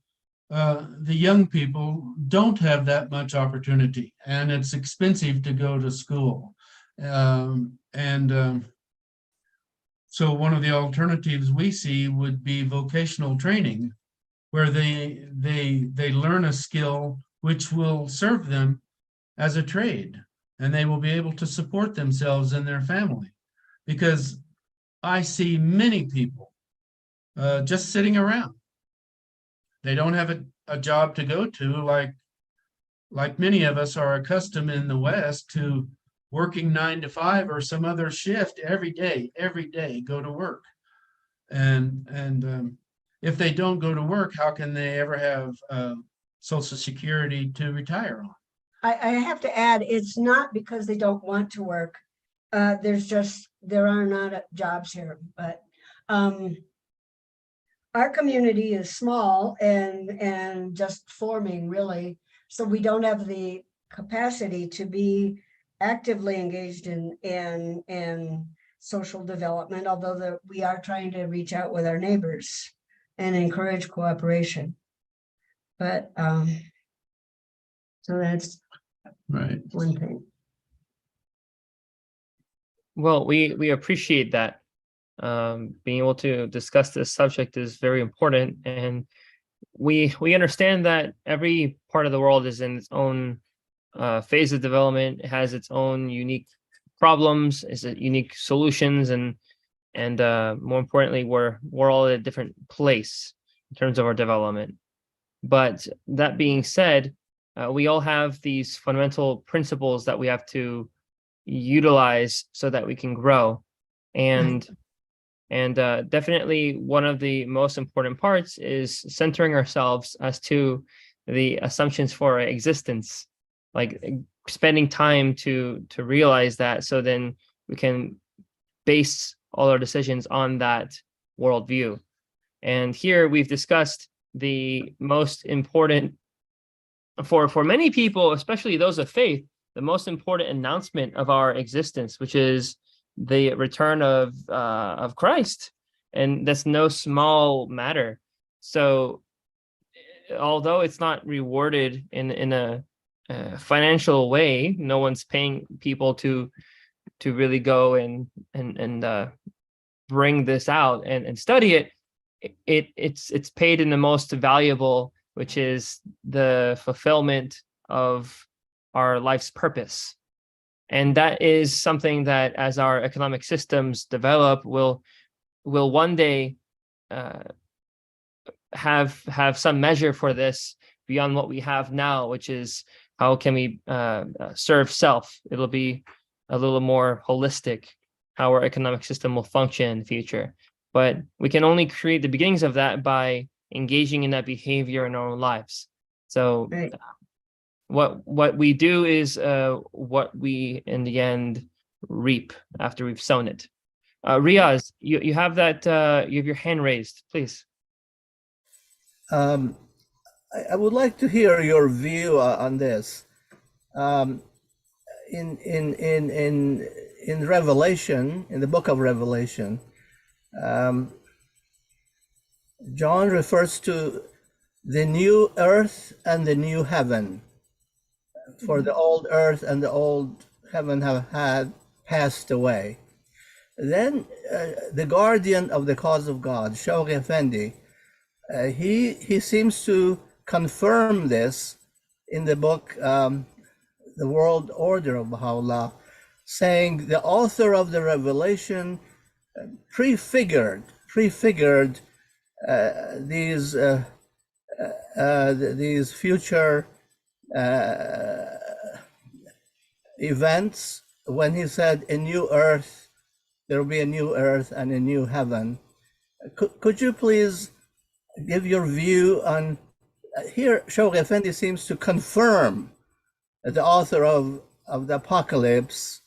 the young people don't have that much opportunity, and it's expensive to go to school. So one of the alternatives we see would be vocational training, where they learn a skill which will serve them as a trade, and they will be able to support themselves and their family. Because I see many people just sitting around. They don't have a job to go to, like many of us are accustomed in the West to working 9 to 5 or some other shift every day, go to work. And if they don't go to work, how can they ever have Social Security to retire on? I have to add, it's not because they don't want to work. There are not jobs here, but our community is small and just forming, really. So we don't have the capacity to be actively engaged in social development, although we are trying to reach out with our neighbors and encourage cooperation. But so that's Right. one thing. Well, we appreciate that. Being able to discuss this subject is very important, and we understand that every part of the world is in its own phase of development. It has its own unique problems, is it unique solutions, and more importantly, we're all at a different place in terms of our development. But that being said, we all have these fundamental principles that we have to utilize so that we can grow. And definitely one of the most important parts is centering ourselves as to the assumptions for our existence, like spending time to realize that, so then we can base all our decisions on that worldview. And here we've discussed the most important, for many people, especially those of faith, the most important announcement of our existence, which is the return of Christ. And that's no small matter. So although it's not rewarded in a financial way, no one's paying people to really go and bring this out and study it. It's paid in the most valuable, which is the fulfillment of our life's purpose. And that is something that, as our economic systems develop, will one day have some measure for this beyond what we have now, which is how can we serve self. It'll be a little more holistic, how our economic system will function in the future. But we can only create the beginnings of that by engaging in that behavior in our own lives. So Right. what we do is what we in the end reap after we've sown it. Riaz, you have that you have your hand raised, please. I would like to hear your view on this. In Revelation, in the book of Revelation, John refers to the new earth and the new heaven. For the old earth and the old heaven had passed away. Then the guardian of the cause of God, Shawqi Effendi, he seems to confirm this in the book, The World Order of Baha'u'lláh, saying the author of the Revelation prefigured these future events when he said a new earth, there will be a new earth and a new heaven. Could you please give your view on here? Shawqi Effendi seems to confirm the author of the apocalypse.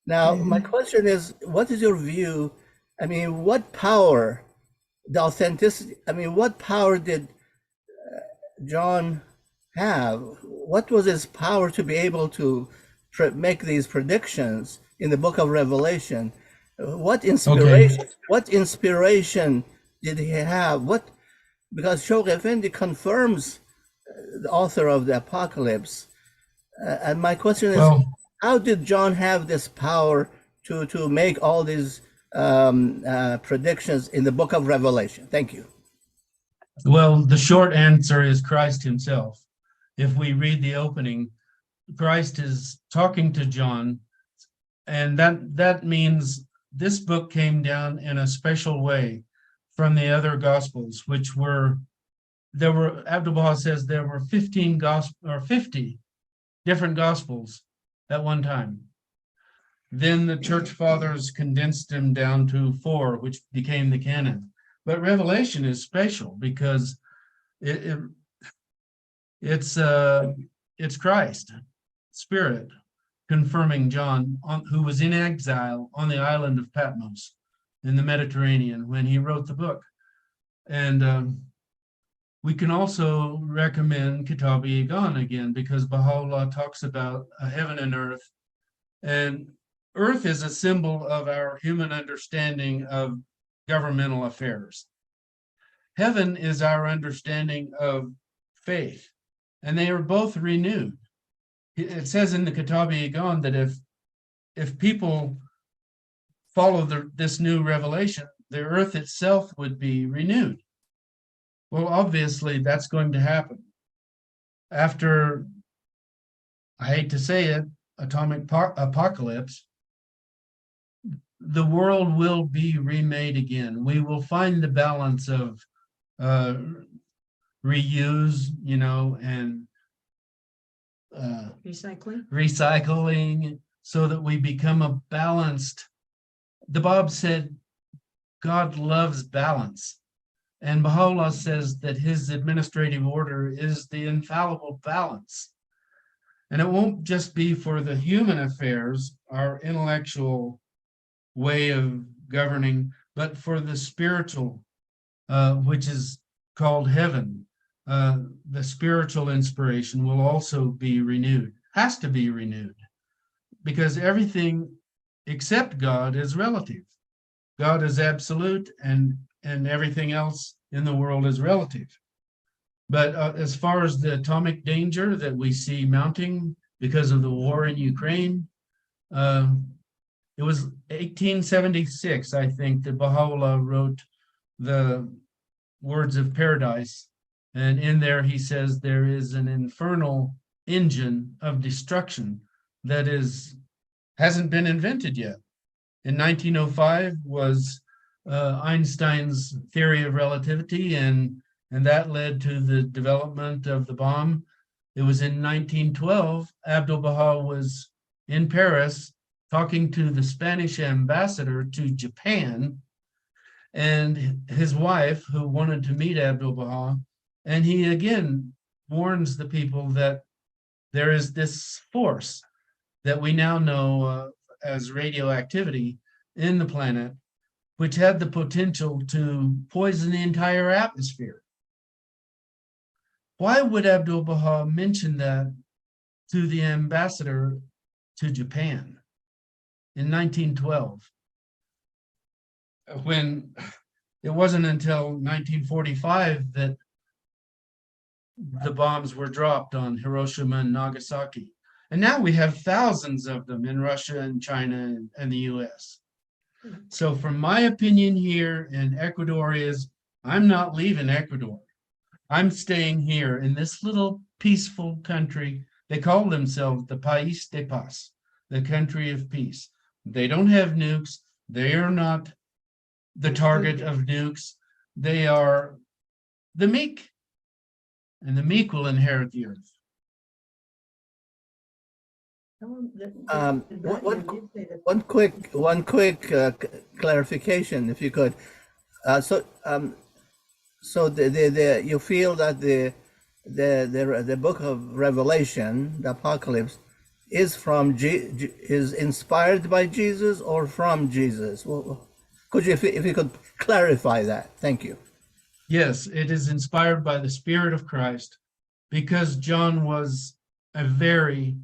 Now, my question is, what is your view? I mean, what power, the authenticity, I mean, what power did John have? What was his power to be able to make these predictions in the book of Revelation? What inspiration? Okay. What inspiration did he have? Because Shawqi Effendi confirms the author of the apocalypse, and my question is, how did John have this power to make all these predictions in the book of Revelation? Thank you. Well, the short answer is Christ himself. If we read the opening, Christ is talking to John, and that means this book came down in a special way from the other gospels, which Abdu'l-Baha says there were 50 different gospels at one time. Then the church fathers condensed them down to 4, which became the canon. But Revelation is special because it's Christ, Spirit, confirming John, who was in exile on the island of Patmos in the Mediterranean when he wrote the book. And we can also recommend Kitab-i-Iqan again, because Baha'u'lláh talks about a heaven and earth. And earth is a symbol of our human understanding of governmental affairs. Heaven is our understanding of faith, and they are both renewed. It says in the Kitab-i-Iqan that if people follow this new revelation, the earth itself would be renewed. Well, obviously, that's going to happen. After, I hate to say it, atomic apocalypse, the world will be remade again. We will find the balance of reuse, and recycling, so that we become a balanced. The Báb said, God loves balance. And Baha'u'lláh says that his administrative order is the infallible balance. And it won't just be for the human affairs, our intellectual way of governing, but for the spiritual, which is called heaven. The spiritual inspiration will also be renewed, has to be renewed, because everything except God is relative. God is absolute, and everything else in the world is relative. But as far as the atomic danger that we see mounting because of the war in Ukraine, it was 1876, I think, that Baha'u'lláh wrote the Words of Paradise. And in there he says there is an infernal engine of destruction that hasn't been invented yet. In 1905 was Einstein's theory of relativity, and that led to the development of the bomb. It was in 1912, Abdu'l-Baha was in Paris talking to the Spanish ambassador to Japan and his wife, who wanted to meet Abdu'l-Baha. And he again warns the people that there is this force that we now know as radioactivity in the planet, which had the potential to poison the entire atmosphere. Why would Abdu'l-Baha mention that to the ambassador to Japan in 1912, when it wasn't until 1945 that the bombs were dropped on Hiroshima and Nagasaki? And now we have thousands of them in Russia and China and the US. So from my opinion here in Ecuador is, I'm not leaving Ecuador. I'm staying here in this little peaceful country. They call themselves the País de Paz, the country of peace. They don't have nukes. They are not the target of nukes. They are the meek, and the meek will inherit the earth. One quick clarification, if you could. So you feel that the book of Revelation, the Apocalypse, is is inspired by Jesus or from Jesus? Well, could you, if you could clarify that? Thank you. Yes, it is inspired by the Spirit of Christ, because John was a very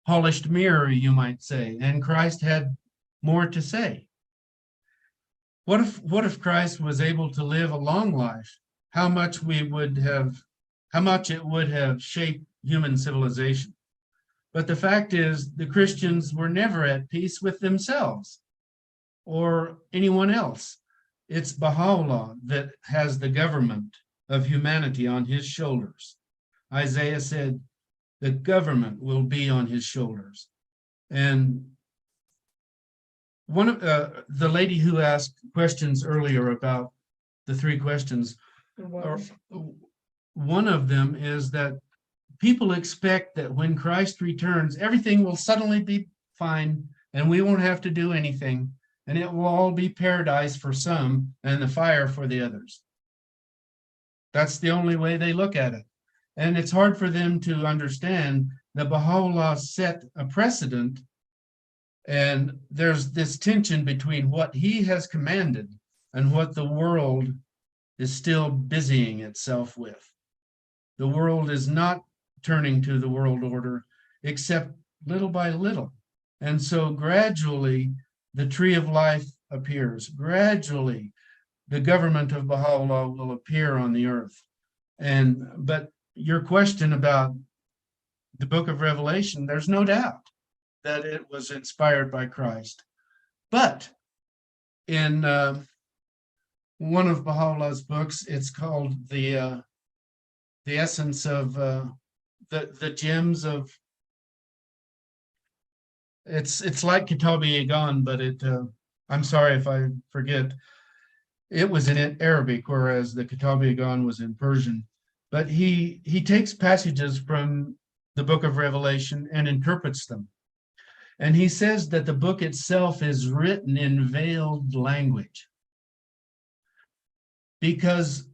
polished mirror, you might say, and Christ had more to say. What if Christ was able to live a long life? How much it would have shaped human civilization. But the fact is, the Christians were never at peace with themselves or anyone else. It's Baha'u'lláh that has the government of humanity on his shoulders. Isaiah said, the government will be on his shoulders. And one of the lady who asked questions earlier about the 3 questions, one of them is that people expect that when Christ returns, everything will suddenly be fine and we won't have to do anything, and it will all be paradise for some and the fire for the others. That's the only way they look at it. And it's hard for them to understand that Baha'u'lláh set a precedent, and there's this tension between what he has commanded and what the world is still busying itself with. The world is not turning to the world order, except little by little. And so gradually, the tree of life appears. Gradually, the government of Baha'u'lláh will appear on the earth. But your question about the book of Revelation, there's no doubt that it was inspired by Christ. But in one of Baha'u'llah's books, it's called the essence of the gems of. It's like Kitab-i-Iqan, but I'm sorry if I forget. It was in Arabic, whereas the Kitab-i-Iqan was in Persian. But he takes passages from the book of Revelation and interprets them. And he says that the book itself is written in veiled language because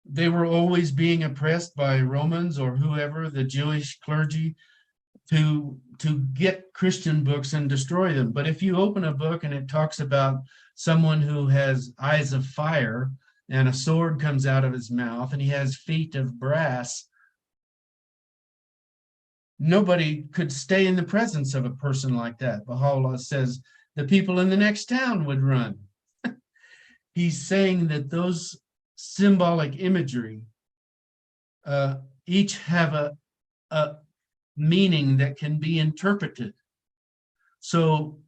they were always being oppressed by Romans or whoever, the Jewish clergy, to get Christian books and destroy them. But if you open a book and it talks about someone who has eyes of fire and a sword comes out of his mouth and he has feet of brass, nobody could stay in the presence of a person like that. Baha'u'lláh says the people in the next town would run. He's saying that those symbolic imagery each have a meaning that can be interpreted. So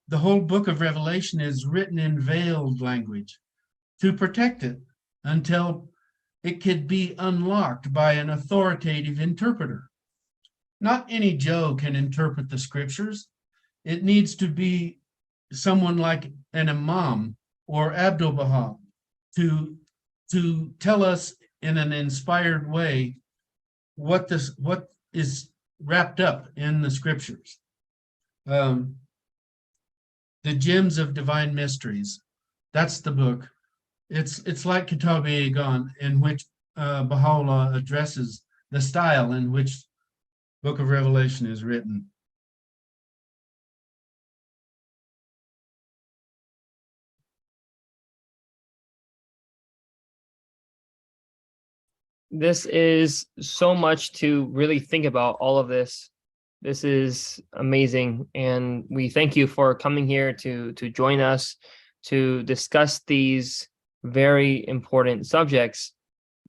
the whole book of Revelation is written in veiled language to protect it until it could be unlocked by an authoritative interpreter. Not any Joe can interpret the scriptures. It needs to be someone like an imam or Abdul Baha to tell us in an inspired way what is wrapped up in the scriptures. The Gems of Divine Mysteries, that's the book. It's like Kitab-i-Iqan, in which Baha'u'lláh addresses the style in which Book of Revelation is written. This is so much to really think about, all of this. This is amazing. And we thank you for coming here to join us to discuss these very important subjects.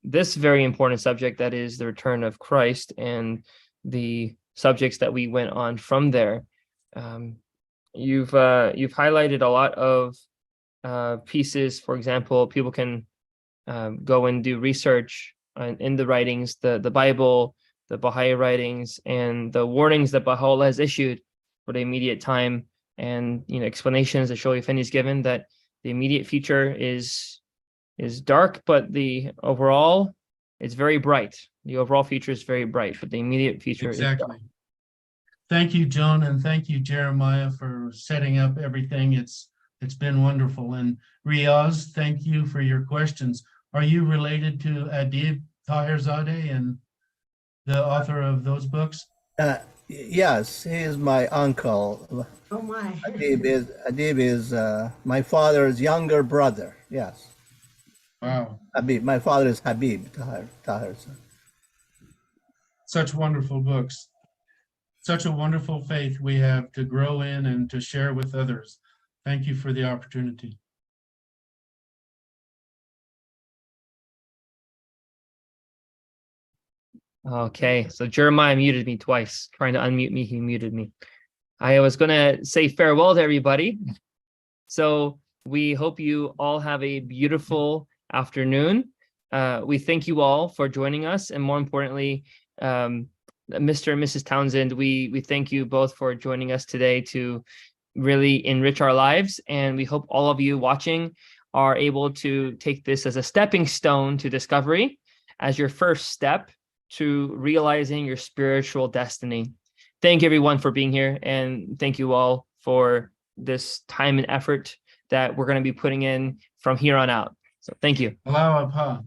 This very important subject, that is the return of Christ, and the subjects that we went on from there. You've highlighted a lot of pieces. For example, people can go and do research in the writings, the Bible, the Baha'i writings, and the warnings that Baha'u'lláh has issued for the immediate time, and explanations that Shaykh Effendi's given that the immediate future is dark, but the overall it's very bright. The overall future is very bright, but the immediate future is dark. Exactly. Thank you, John, and thank you, Jeremiah, for setting up everything. It's been wonderful. And Riaz, thank you for your questions. Are you related to Adib Taherzadeh and the author of those books? Yes, he is my uncle. Oh, my. Adib is my father's younger brother. Yes. Wow. Habib. My father is Habib Tahir. Such wonderful books. Such a wonderful faith we have to grow in and to share with others. Thank you for the opportunity. Okay, so Jeremiah muted me twice. Trying to unmute me, he muted me. I was going to say farewell to everybody. So we hope you all have a beautiful afternoon. We thank you all for joining us. And more importantly, Mr. and Mrs. Townsend, we thank you both for joining us today to really enrich our lives. And we hope all of you watching are able to take this as a stepping stone to discovery, as your first step to realizing your spiritual destiny. thank everyone for being here, and thank you all for this time and effort that we're going to be putting in from here on out. So thank you. Allow